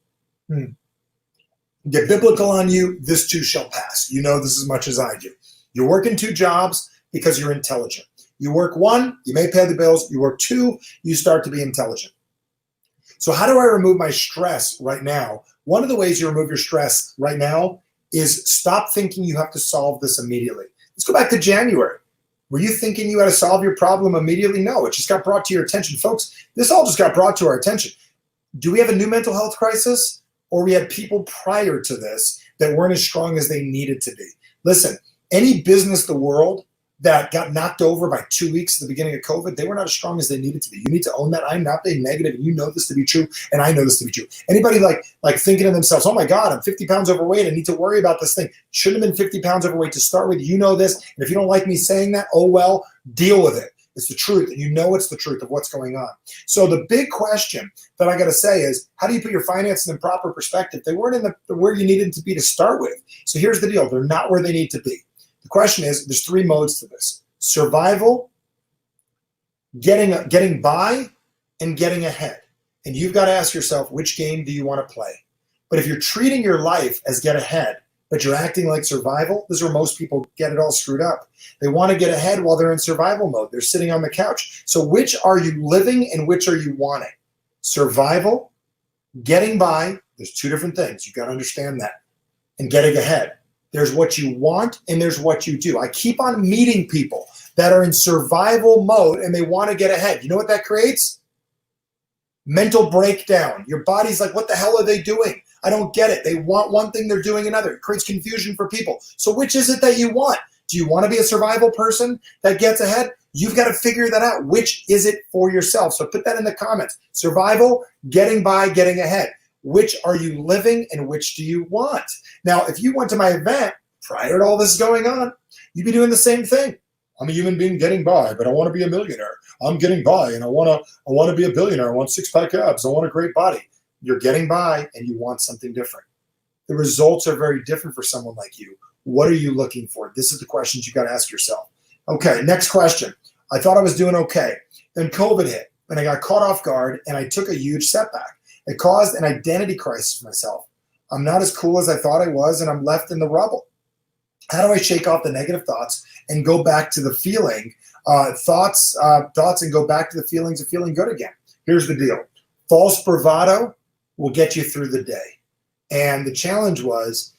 Get biblical on you, this too shall pass. You know this as much as I do. You're working 2 jobs because you're intelligent. You work 1, you may pay the bills. You work 2, you start to be intelligent. So how do I remove my stress right now? One of the ways you remove your stress right now is stop thinking you have to solve this immediately. Let's go back to January. Were you thinking you had to solve your problem immediately? No, it just got brought to your attention. Folks, this all just got brought to our attention. Do we have a new mental health crisis? Or we had people prior to this that weren't as strong as they needed to be? Listen, any business in the world that got knocked over by 2 weeks at the beginning of COVID, they were not as strong as they needed to be. You need to own that. I'm not being negative, and you know this to be true, and I know this to be true. Anybody like thinking to themselves, oh my God, I'm 50 pounds overweight, I need to worry about this thing. Shouldn't have been 50 pounds overweight to start with. You know this, and if you don't like me saying that, oh well, deal with it. It's the truth, and you know it's the truth of what's going on. So the big question that I got to say is, how do you put your finances in proper perspective? They weren't in where you needed to be to start with. So here's the deal. They're not where they need to be. The question is, there's 3 modes to this: survival, getting by, and getting ahead. And you've got to ask yourself, which game do you want to play? But if you're treating your life as get ahead, but you're acting like survival, this is where most people get it all screwed up. They want to get ahead while they're in survival mode. They're sitting on the couch. So which are you living and which are you wanting? Survival, getting by, there's 2 different things. You've got to understand that. And getting ahead. There's what you want and there's what you do. I keep on meeting people that are in survival mode and they want to get ahead. You know what that creates? Mental breakdown. Your body's like, what the hell are they doing? I don't get it. They want one thing, they're doing another. It creates confusion for people. So which is it that you want? Do you want to be a survival person that gets ahead? You've got to figure that out. Which is it for yourself? So put that in the comments. Survival, getting by, getting ahead. Which are you living and which do you want? Now, if you went to my event prior to all this going on, you'd be doing the same thing. I'm a human being getting by, but I want to be a millionaire. I'm getting by and I want to be a billionaire. I want 6-pack abs. I want a great body. You're getting by and you want something different. The results are very different for someone like you. What are you looking for? This is the questions you got to ask yourself. Okay, next question. I thought I was doing okay. Then COVID hit and I got caught off guard and I took a huge setback. It caused an identity crisis for myself. I'm not as cool as I thought I was and I'm left in the rubble. How do I shake off the negative thoughts and go back to the feeling, thoughts and go back to the feelings of feeling good again? Here's the deal. False bravado will get you through the day. And the challenge was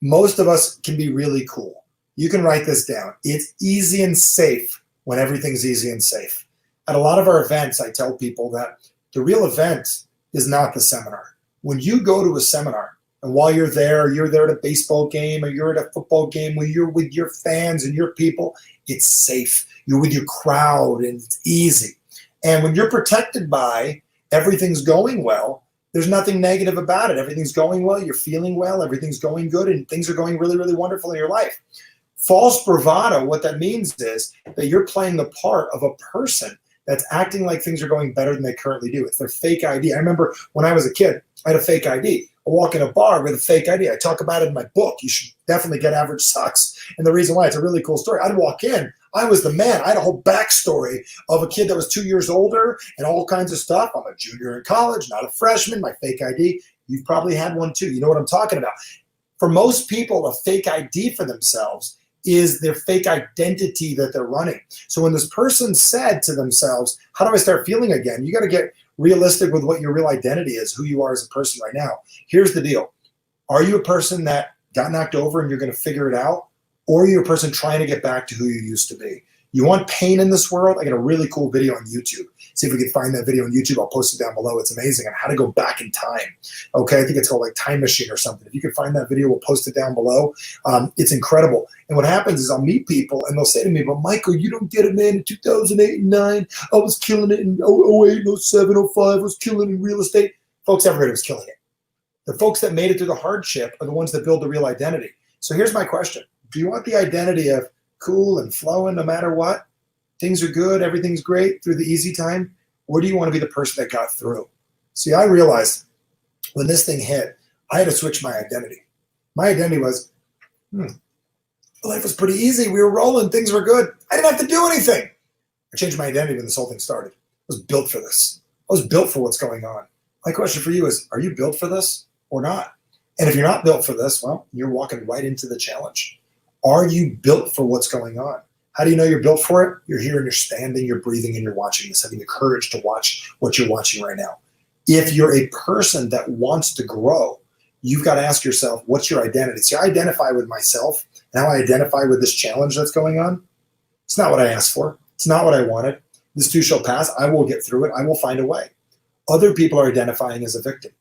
most of us can be really cool. You can write this down. It's easy and safe when everything's easy and safe. At a lot of our events, I tell people that the real event is not the seminar. When you go to a seminar, and while you're at a baseball game or you're at a football game where you're with your fans and your people, it's safe. You're with your crowd and it's easy. And when you're protected by everything's going well, there's nothing negative about it. Everything's going well, you're feeling well, everything's going good, and things are going really, really wonderful in your life. False bravado, what that means is that you're playing the part of a person that's acting like things are going better than they currently do. It's their fake ID. I remember when I was a kid, I had a fake ID. I walk in a bar with a fake ID. I talk about it in my book. You should definitely get Average Sucks. And the reason why, it's a really cool story. I'd walk in, I was the man. I had a whole backstory of a kid that was 2 years older and all kinds of stuff. I'm a junior in college, not a freshman, my fake ID. You've probably had one too. You know what I'm talking about. For most people, a fake ID for themselves is their fake identity that they're running. So when this person said to themselves, how do I start feeling again? You got to get realistic with what your real identity is, who you are as a person right now. Here's the deal. Are you a person that got knocked over and you're going to figure it out? Or are you a person trying to get back to who you used to be? You want pain in this world? I got a really cool video on YouTube. See if we can find that video on YouTube. I'll post it down below. It's amazing on how to go back in time. Okay, I think it's called like Time Machine or something. If you can find that video, we'll post it down below. It's incredible. And what happens is I'll meet people and they'll say to me, but Michael, you don't get it, man. In 2008 and 9, I was killing it. In 08, 07, 05, I was killing it in real estate. Folks, everybody was killing it. The folks that made it through the hardship are the ones that build the real identity. So here's my question. Do you want the identity of cool and flowing no matter what? Things are good, everything's great through the easy time? Or do you want to be the person that got through? See, I realized when this thing hit, I had to switch my identity. My identity was, life was pretty easy. We were rolling, things were good. I didn't have to do anything. I changed my identity when this whole thing started. I was built for this. I was built for what's going on. My question for you is, are you built for this or not? And if you're not built for this, well, you're walking right into the challenge. Are you built for what's going on? How do you know you're built for it? You're here and you're standing, you're breathing, and you're watching this, having the courage to watch what you're watching right now. If you're a person that wants to grow, you've got to ask yourself, what's your identity? See, I identify with myself and how I identify with this challenge that's going on. It's not what I asked for. It's not what I wanted. This too shall pass. I will get through it. I will find a way. Other people are identifying as a victim.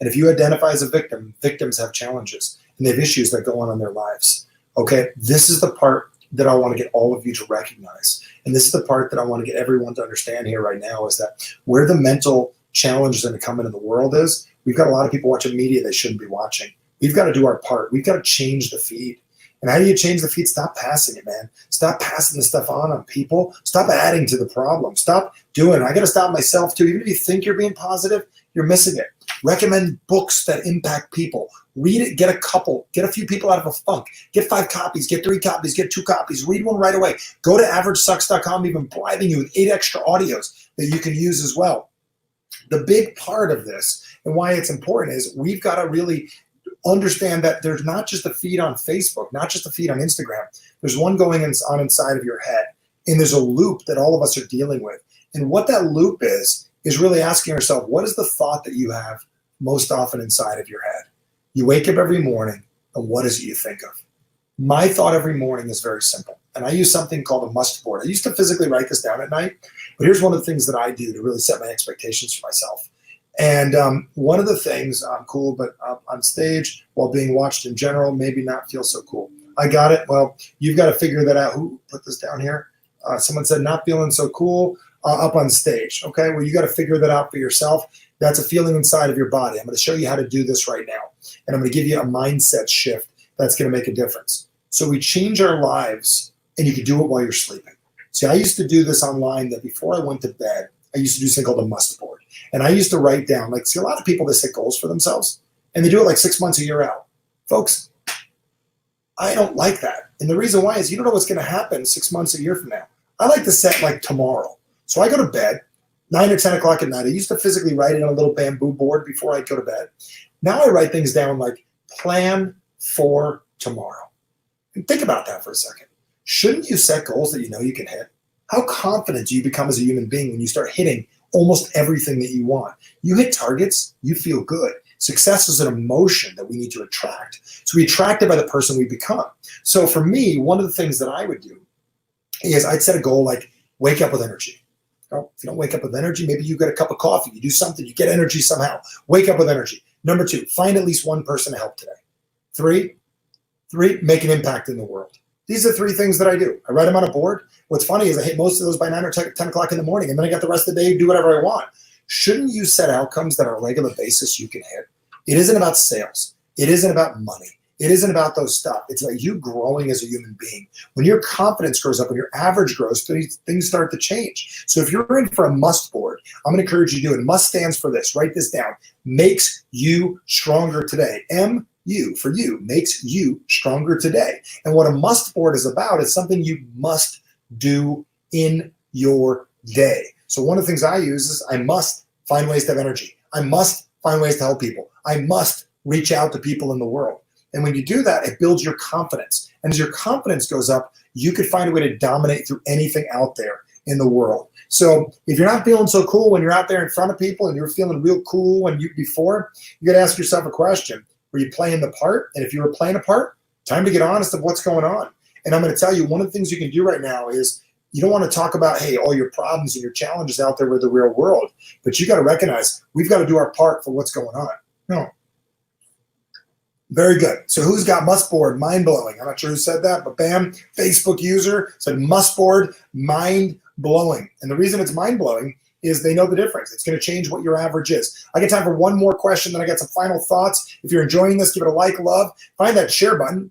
And if you identify as a victim, victims have challenges and they have issues that go on in their lives. Okay, this is the part that I want to get all of you to recognize. And this is the part that I want to get everyone to understand here right now is that where the mental challenge is going to come into the world is we've got a lot of people watching media they shouldn't be watching. We've got to do our part. We've got to change the feed. And how do you change the feed? Stop passing it, man. Stop passing the stuff on people. Stop adding to the problem. Stop doing it. I got to stop myself too. Even if you think you're being positive, you're missing it. Recommend books that impact people. Read it, get a couple, get a few people out of a funk. Get 5 copies, get 3 copies, get 2 copies. Read one right away. Go to averagesucks.com. We've been bribing you with 8 extra audios that you can use as well. The big part of this and why it's important is we've got to really understand that there's not just a feed on Facebook, not just a feed on Instagram. There's one going on inside of your head. And there's a loop that all of us are dealing with. And what that loop is really asking yourself, what is the thought that you have most often inside of your head? You wake up every morning, and what is it you think of? My thought every morning is very simple. And I use something called a must board. I used to physically write this down at night, but here's one of the things that I do to really set my expectations for myself. And one of the things, I'm cool, but on stage while being watched in general, maybe not feel so cool. I got it. Well, you've got to figure that out. Who put this down here? Someone said not feeling so cool up on stage. Okay, well, you got to figure that out for yourself. That's a feeling inside of your body. I'm going to show you how to do this right now. And I'm going to give you a mindset shift that's going to make a difference. So we change our lives, and you can do it while you're sleeping. See, I used to do this online that before I went to bed, I used to do something called a must board. And I used to write down, like, see, a lot of people, they set goals for themselves, and they do it like 6 months, a year out. Folks, I don't like that. And the reason why is you don't know what's going to happen 6 months, a year from now. I like to set like tomorrow. So I go to bed 9 or 10 o'clock at night. I used to physically write it on a little bamboo board before I go to bed. Now I write things down like plan for tomorrow. And think about that for a second. Shouldn't you set goals that you know you can hit? How confident do you become as a human being when you start hitting almost everything that you want? You hit targets, you feel good. Success is an emotion that we need to attract. So we attract it by the person we become. So for me, one of the things that I would do is I'd set a goal like wake up with energy. Well, if you don't wake up with energy, maybe you get a cup of coffee, you do something, you get energy somehow. Wake up with energy. Number 2, find at least one person to help today. 3, make an impact in the world. These are 3 things that I do. I write them on a board. What's funny is I hit most of those by 9 or 10 o'clock in the morning, and then I got the rest of the day to do whatever I want. Shouldn't you set outcomes that on a regular basis you can hit? It isn't about sales. It isn't about money. It isn't about those stuff. It's about you growing as a human being. When your confidence grows up, when your average grows, things start to change. So if you're in for a must board, I'm going to encourage you to do it. Must stands for this. Write this down. Makes you stronger today. M-U for you. Makes you stronger today. And what a must board is about is something you must do in your day. So one of the things I use is I must find ways to have energy. I must find ways to help people. I must reach out to people in the world. And when you do that, it builds your confidence. And as your confidence goes up, you could find a way to dominate through anything out there in the world. So if you're not feeling so cool when you're out there in front of people and you're feeling real cool when before, you got to ask yourself a question. Were you playing the part? And if you were playing a part, time to get honest of what's going on. And I'm going to tell you, one of the things you can do right now is you don't want to talk about, hey, all your problems and your challenges out there with the real world, but you got to recognize we've got to do our part for what's going on. No. Very good. So who's got must board? Mind blowing. I'm not sure who said that, but bam, Facebook user said must board, mind blowing. And the reason it's mind blowing is they know the difference. It's going to change what your average is. I got time for one more question, then I got some final thoughts. If you're enjoying this, give it a like, love, find that share button.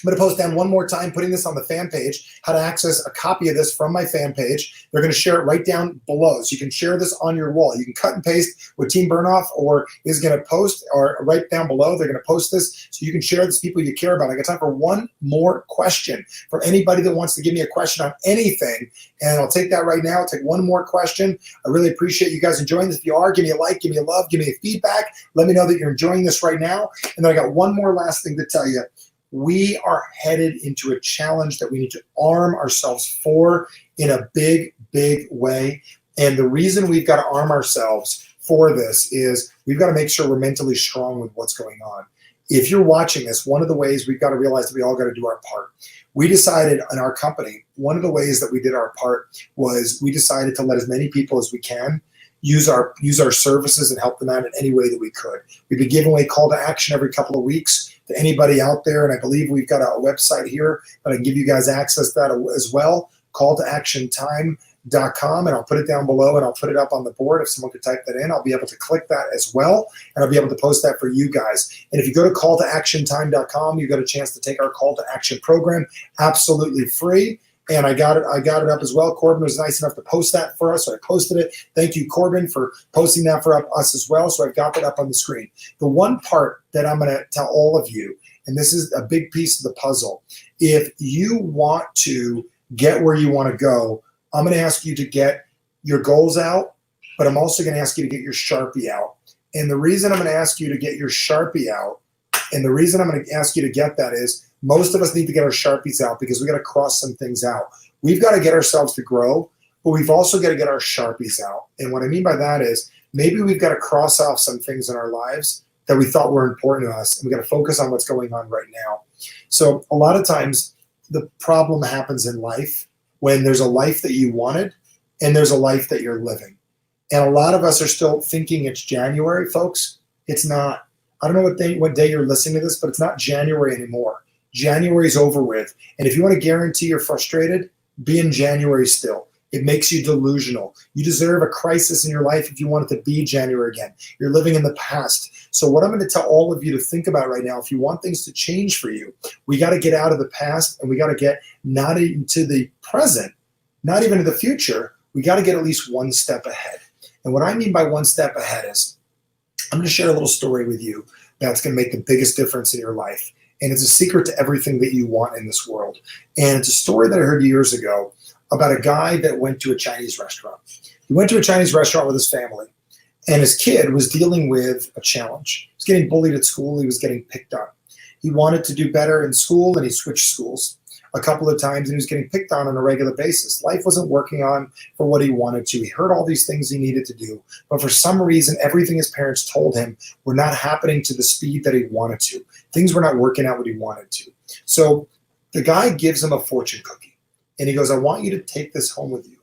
I'm going to post down one more time, putting this on the fan page, how to access a copy of this from my fan page. They're going to share it right down below. So you can share this on your wall. You can cut and paste what Team Burnoff or is going to post, or right down below. They're going to post this so you can share this with people you care about. I got time for one more question from anybody that wants to give me a question on anything. And I'll take that right now. I'll take one more question. I really appreciate you guys enjoying this. If you are, give me a like, give me a love, give me a feedback. Let me know that you're enjoying this right now. And then I got one more last thing to tell you. We are headed into a challenge that we need to arm ourselves for in a big, big way. And the reason we've got to arm ourselves for this is we've got to make sure we're mentally strong with what's going on. If you're watching this, one of the ways we've got to realize that we all got to do our part. We decided in our company, one of the ways that we did our part was we decided to let as many people as we can use our services and help them out in any way that we could. We've been giving away call to action every couple of weeks to anybody out there, and I believe we've got a website here that I can give you guys access to that as well, calltoactiontime.com, and I'll put it down below and I'll put it up on the board. If someone could type that in, I'll be able to click that as well, and I'll be able to post that for you guys. And if you go to calltoactiontime.com, you got a chance to take our call to action program absolutely free. And I got it up as well. Corbin was nice enough to post that for us, so I posted it. Thank you, Corbin, for posting that for us as well. So I've got that up on the screen. The one part that I'm going to tell all of you, and this is a big piece of the puzzle, if you want to get where you want to go, I'm going to ask you to get your goals out, but I'm also going to ask you to get your Sharpie out. And the reason I'm going to ask you to get your Sharpie out, and the reason I'm going to ask you to get that is most of us need to get our Sharpies out because we got to cross some things out. We've got to get ourselves to grow, but we've also got to get our Sharpies out. And what I mean by that is maybe we've got to cross off some things in our lives that we thought were important to us, and we got to focus on what's going on right now. So a lot of times the problem happens in life when there's a life that you wanted and there's a life that you're living. And a lot of us are still thinking it's January, folks. It's not. I don't know what day you're listening to this, but it's not January anymore. January's over with. And if you want to guarantee you're frustrated, be in January still. It makes you delusional. You deserve a crisis in your life if you want it to be January again. You're living in the past. So what I'm going to tell all of you to think about right now, if you want things to change for you, we got to get out of the past and we got to get not into the present, not even to the future. We got to get at least one step ahead. And what I mean by one step ahead is I'm going to share a little story with you that's going to make the biggest difference in your life. And it's a secret to everything that you want in this world. And it's a story that I heard years ago. about a guy that went to a Chinese restaurant. He went to a Chinese restaurant with his family, and his kid was dealing with a challenge. He was getting bullied at school. He was getting picked on. He wanted to do better in school, and he switched schools a couple of times, and he was getting picked on a regular basis. Life wasn't working on for what he wanted to. He heard all these things he needed to do, but for some reason, everything his parents told him were not happening to the speed that he wanted to. Things were not working out what he wanted to. So the guy gives him a fortune cookie, and he goes, I want you to take this home with you,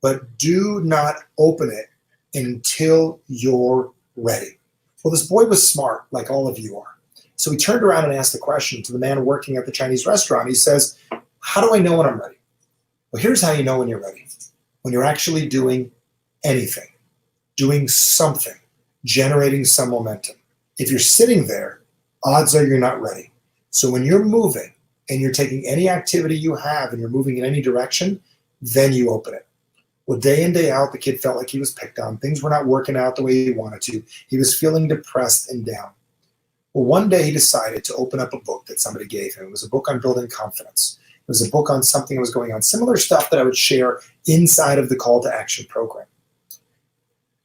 but do not open it until you're ready. Well, this boy was smart, like all of you are. So he turned around and asked the question to the man working at the Chinese restaurant. He says, how do I know when I'm ready? Well, here's how you know when you're ready. When you're actually doing anything, doing something, generating some momentum. If you're sitting there, odds are you're not ready. So when you're moving and you're taking any activity you have and you're moving in any direction, then you open it. Well, day in, day out, the kid felt like he was picked on. Things were not working out the way he wanted to. He was feeling depressed and down. Well, one day he decided to open up a book that somebody gave him. It was a book on building confidence. It was a book on something that was going on, similar stuff that I would share inside of the call to action program.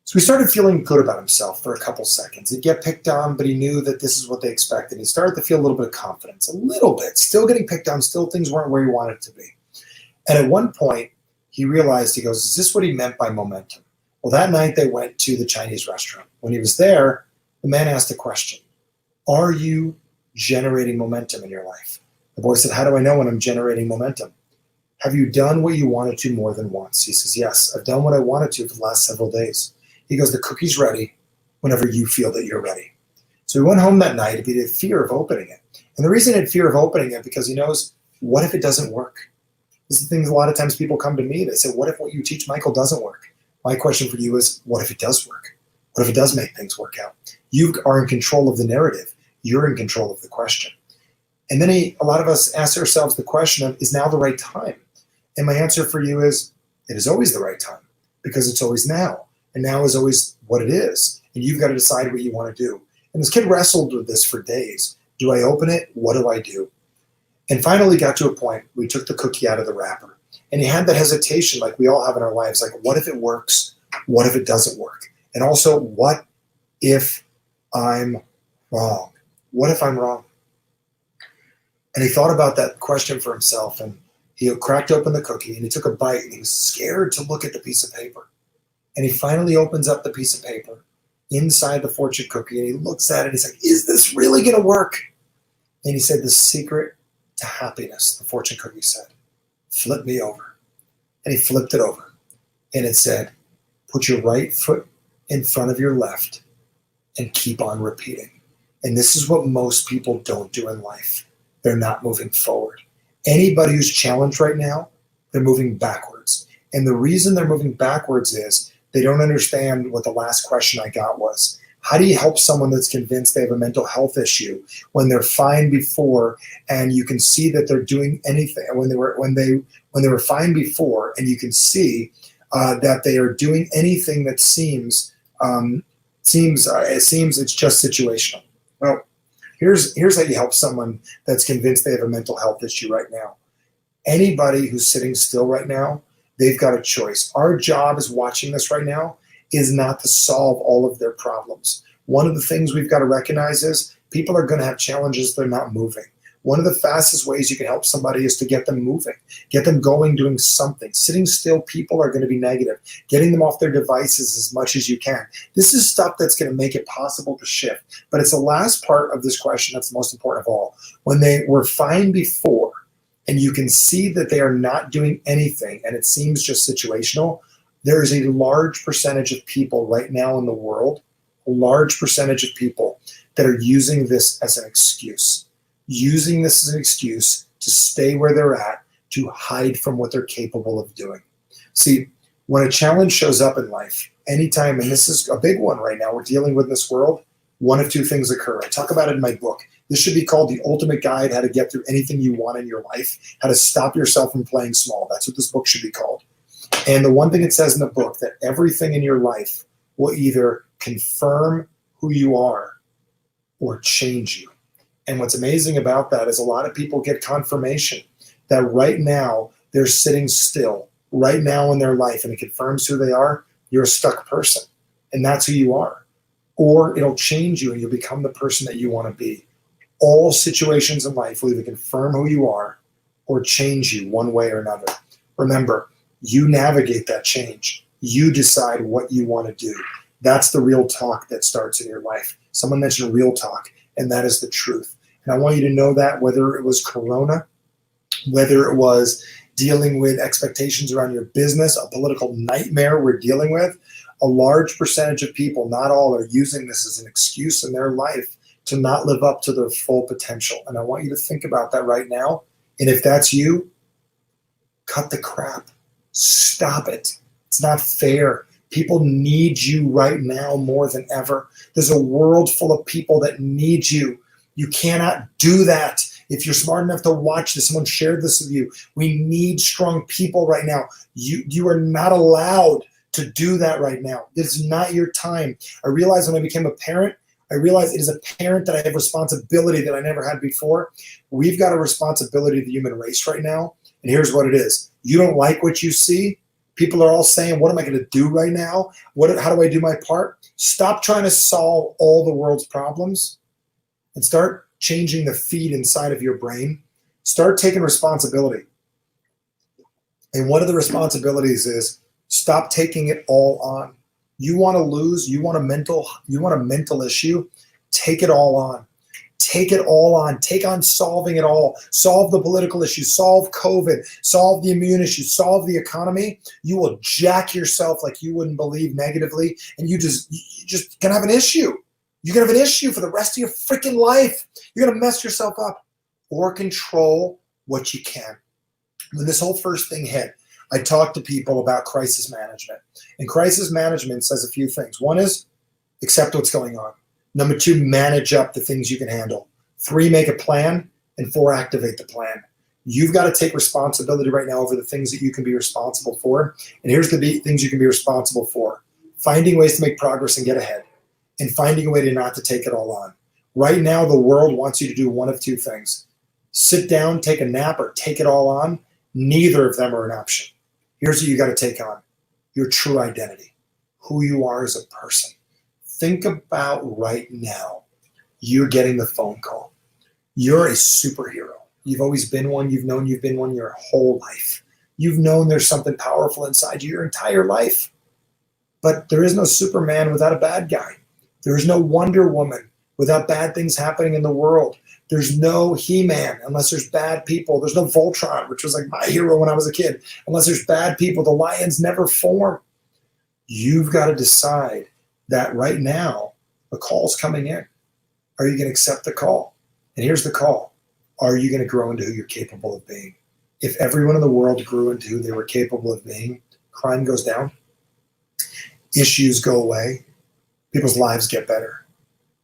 So he started feeling good about himself for a couple seconds. He'd get picked on, but he knew that this is what they expected. He started to feel a little bit of confidence, a little bit, still getting picked on, still things weren't where he wanted to be. And at one point, he realized, he goes, is this what he meant by momentum? Well, that night they went to the Chinese restaurant. When he was there, the man asked a question. Are you generating momentum in your life? The boy said, how do I know when I'm generating momentum? Have you done what you wanted to more than once? He says, yes, I've done what I wanted to for the last several days. He goes, the cookie's ready whenever you feel that you're ready. So he went home that night, he had fear of opening it. And the reason he had fear of opening it, because he knows, what if it doesn't work? This is the thing, a lot of times people come to me, they say, what if what you teach, Michael, doesn't work? My question for you is, what if it does work? What if it does make things work out? You are in control of the narrative. You're in control of the question. And then a lot of us ask ourselves the question of, is now the right time? And my answer for you is, it is always the right time, because it's always now. And now is always what it is. And you've got to decide what you want to do. And this kid wrestled with this for days. Do I open it? What do I do? And finally got to a point, we took the cookie out of the wrapper. And he had that hesitation like we all have in our lives. Like, what if it works? What if it doesn't work? And also, what if I'm wrong? What if I'm wrong? And he thought about that question for himself, and he cracked open the cookie and he took a bite, and he was scared to look at the piece of paper. And he finally opens up the piece of paper inside the fortune cookie, and he looks at it and he's like, is this really going to work? And he said, the secret to happiness, the fortune cookie said, flip me over. And he flipped it over, and it said, put your right foot in front of your left and keep on repeating. And this is what most people don't do in life. They're not moving forward. Anybody who's challenged right now, they're moving backwards. And the reason they're moving backwards is they don't understand what the last question I got was. How do you help someone that's convinced they have a mental health issue when they're fine before, and you can see that they're doing anything when they were fine before, and you can see that they are doing anything that seems it's just situational. Well, here's how you help someone that's convinced they have a mental health issue right now. Anybody who's sitting still right now, they've got a choice. Our job as watching this right now is not to solve all of their problems. One of the things we've got to recognize is people are going to have challenges, they're not moving. One of the fastest ways you can help somebody is to get them moving, get them going, doing something. Sitting still people are going to be negative. Getting them off their devices as much as you can. This is stuff that's going to make it possible to shift. But it's the last part of this question that's the most important of all. When they were fine before, and you can see that they are not doing anything, and it seems just situational, there is a large percentage of people right now in the world, a large percentage of people that are using this as an excuse. Using this as an excuse to stay where they're at, to hide from what they're capable of doing. See, when a challenge shows up in life, anytime, and this is a big one right now we're dealing with in this world, one of two things occur. I talk about it in my book. This should be called The Ultimate Guide, How to Get Through Anything You Want in Your Life, How to Stop Yourself from Playing Small. That's what this book should be called. And the one thing it says in the book, that everything in your life will either confirm who you are or change you. And what's amazing about that is a lot of people get confirmation that right now they're sitting still right now in their life and it confirms who they are, you're a stuck person. And that's who you are. Or it'll change you and you'll become the person that you want to be. All situations in life will either confirm who you are or change you one way or another. Remember, you navigate that change. You decide what you want to do. That's the real talk that starts in your life. Someone mentioned real talk, and that is the truth. And I want you to know that whether it was Corona, whether it was dealing with expectations around your business, a political nightmare we're dealing with, a large percentage of people, not all, are using this as an excuse in their life to not live up to their full potential. And I want you to think about that right now. And if that's you, cut the crap. Stop it. It's not fair. People need you right now more than ever. There's a world full of people that need you. You cannot do that. If you're smart enough to watch this, someone shared this with you. We need strong people right now. You are not allowed to do that right now. This is not your time. I realized when I became a parent, I realized it is a parent that I have responsibility that I never had before. We've got a responsibility to the human race right now. And here's what it is. You don't like what you see. People are all saying, what am I going to do right now? How do I do my part? Stop trying to solve all the world's problems and start changing the feed inside of your brain. Start taking responsibility. And one of the responsibilities is stop taking it all on. You want to lose, you want a mental issue, take it all on. Take it all on. Take on solving it all. Solve the political issues, solve COVID, solve the immune issues, solve the economy. You will jack yourself like you wouldn't believe negatively, and you just gonna have an issue. You're gonna have an issue for the rest of your freaking life. You're gonna mess yourself up. Or control what you can. When this whole first thing hit, I talked to people about crisis management. And crisis management says a few things. One is accept what's going on. Number 2, manage up the things you can handle. 3, make a plan. And 4, activate the plan. You've got to take responsibility right now over the things that you can be responsible for. And here's the things you can be responsible for. Finding ways to make progress and get ahead. And finding a way to not to take it all on. Right now, the world wants you to do one of 2 things. Sit down, take a nap, or take it all on. Neither of them are an option. Here's what you got to take on. Your true identity. Who you are as a person. Think about right now, you're getting the phone call. You're a superhero. You've always been one. You've known you've been one your whole life. You've known there's something powerful inside you your entire life. But there is no Superman without a bad guy. There is no Wonder Woman without bad things happening in the world. There's no He-Man unless there's bad people. There's no Voltron, which was like my hero when I was a kid. Unless there's bad people, the lions never form. You've got to decide that right now, a call's coming in. Are you going to accept the call? And here's the call. Are you going to grow into who you're capable of being? If everyone in the world grew into who they were capable of being, crime goes down, issues go away, people's lives get better.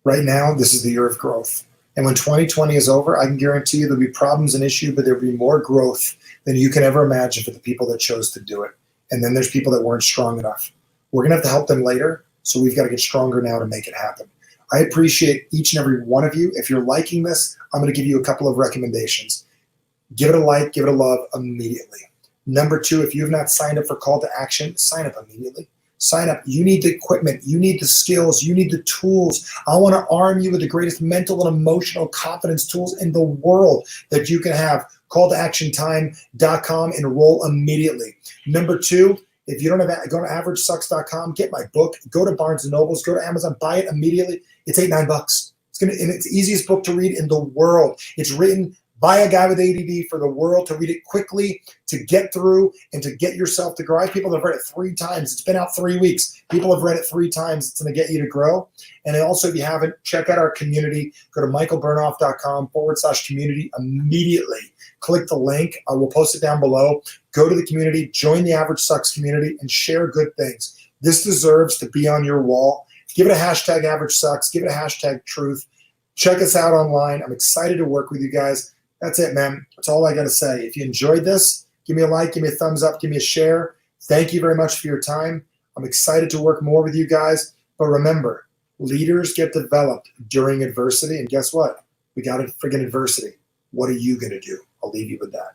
Right now, this is the year of growth. And when 2020 is over, I can guarantee you there'll be problems and issues, but there'll be more growth than you can ever imagine for the people that chose to do it. And then there's people that weren't strong enough. We're going to have to help them later, so we've got to get stronger now to make it happen. I appreciate each and every one of you. If you're liking this, I'm going to give you a couple of recommendations. Give it a like, give it a love immediately. Number 2, if you have not signed up for Call to Action, sign up immediately. Sign up. You need the equipment. You need the skills. You need the tools. I want to arm you with the greatest mental and emotional confidence tools in the world that you can have. Calltoactiontime.com. Enroll immediately. Number 2, if you don't have, go to averagesucks.com, get my book, go to Barnes & Nobles, go to Amazon, buy it immediately. It's $8, $9. And it's the easiest book to read in the world. It's written by a guy with ADD for the world to read it quickly, to get through, and to get yourself to grow. I have people that have read it 3 times. It's been out 3 weeks. People have read it 3 times. It's going to get you to grow. And also, if you haven't, check out our community. Go to michaelbernoff.com/community immediately. Click the link. I will post it down below. Go to the community, join the Average Sucks community, and share good things. This deserves to be on your wall. Give it a hashtag Average Sucks. Give it a hashtag truth. Check us out online. I'm excited to work with you guys. That's it, man. That's all I got to say. If you enjoyed this, give me a like, give me a thumbs up, give me a share. Thank you very much for your time. I'm excited to work more with you guys. But remember, leaders get developed during adversity. And guess what? We got a friggin' adversity. What are you going to do? I'll leave you with that.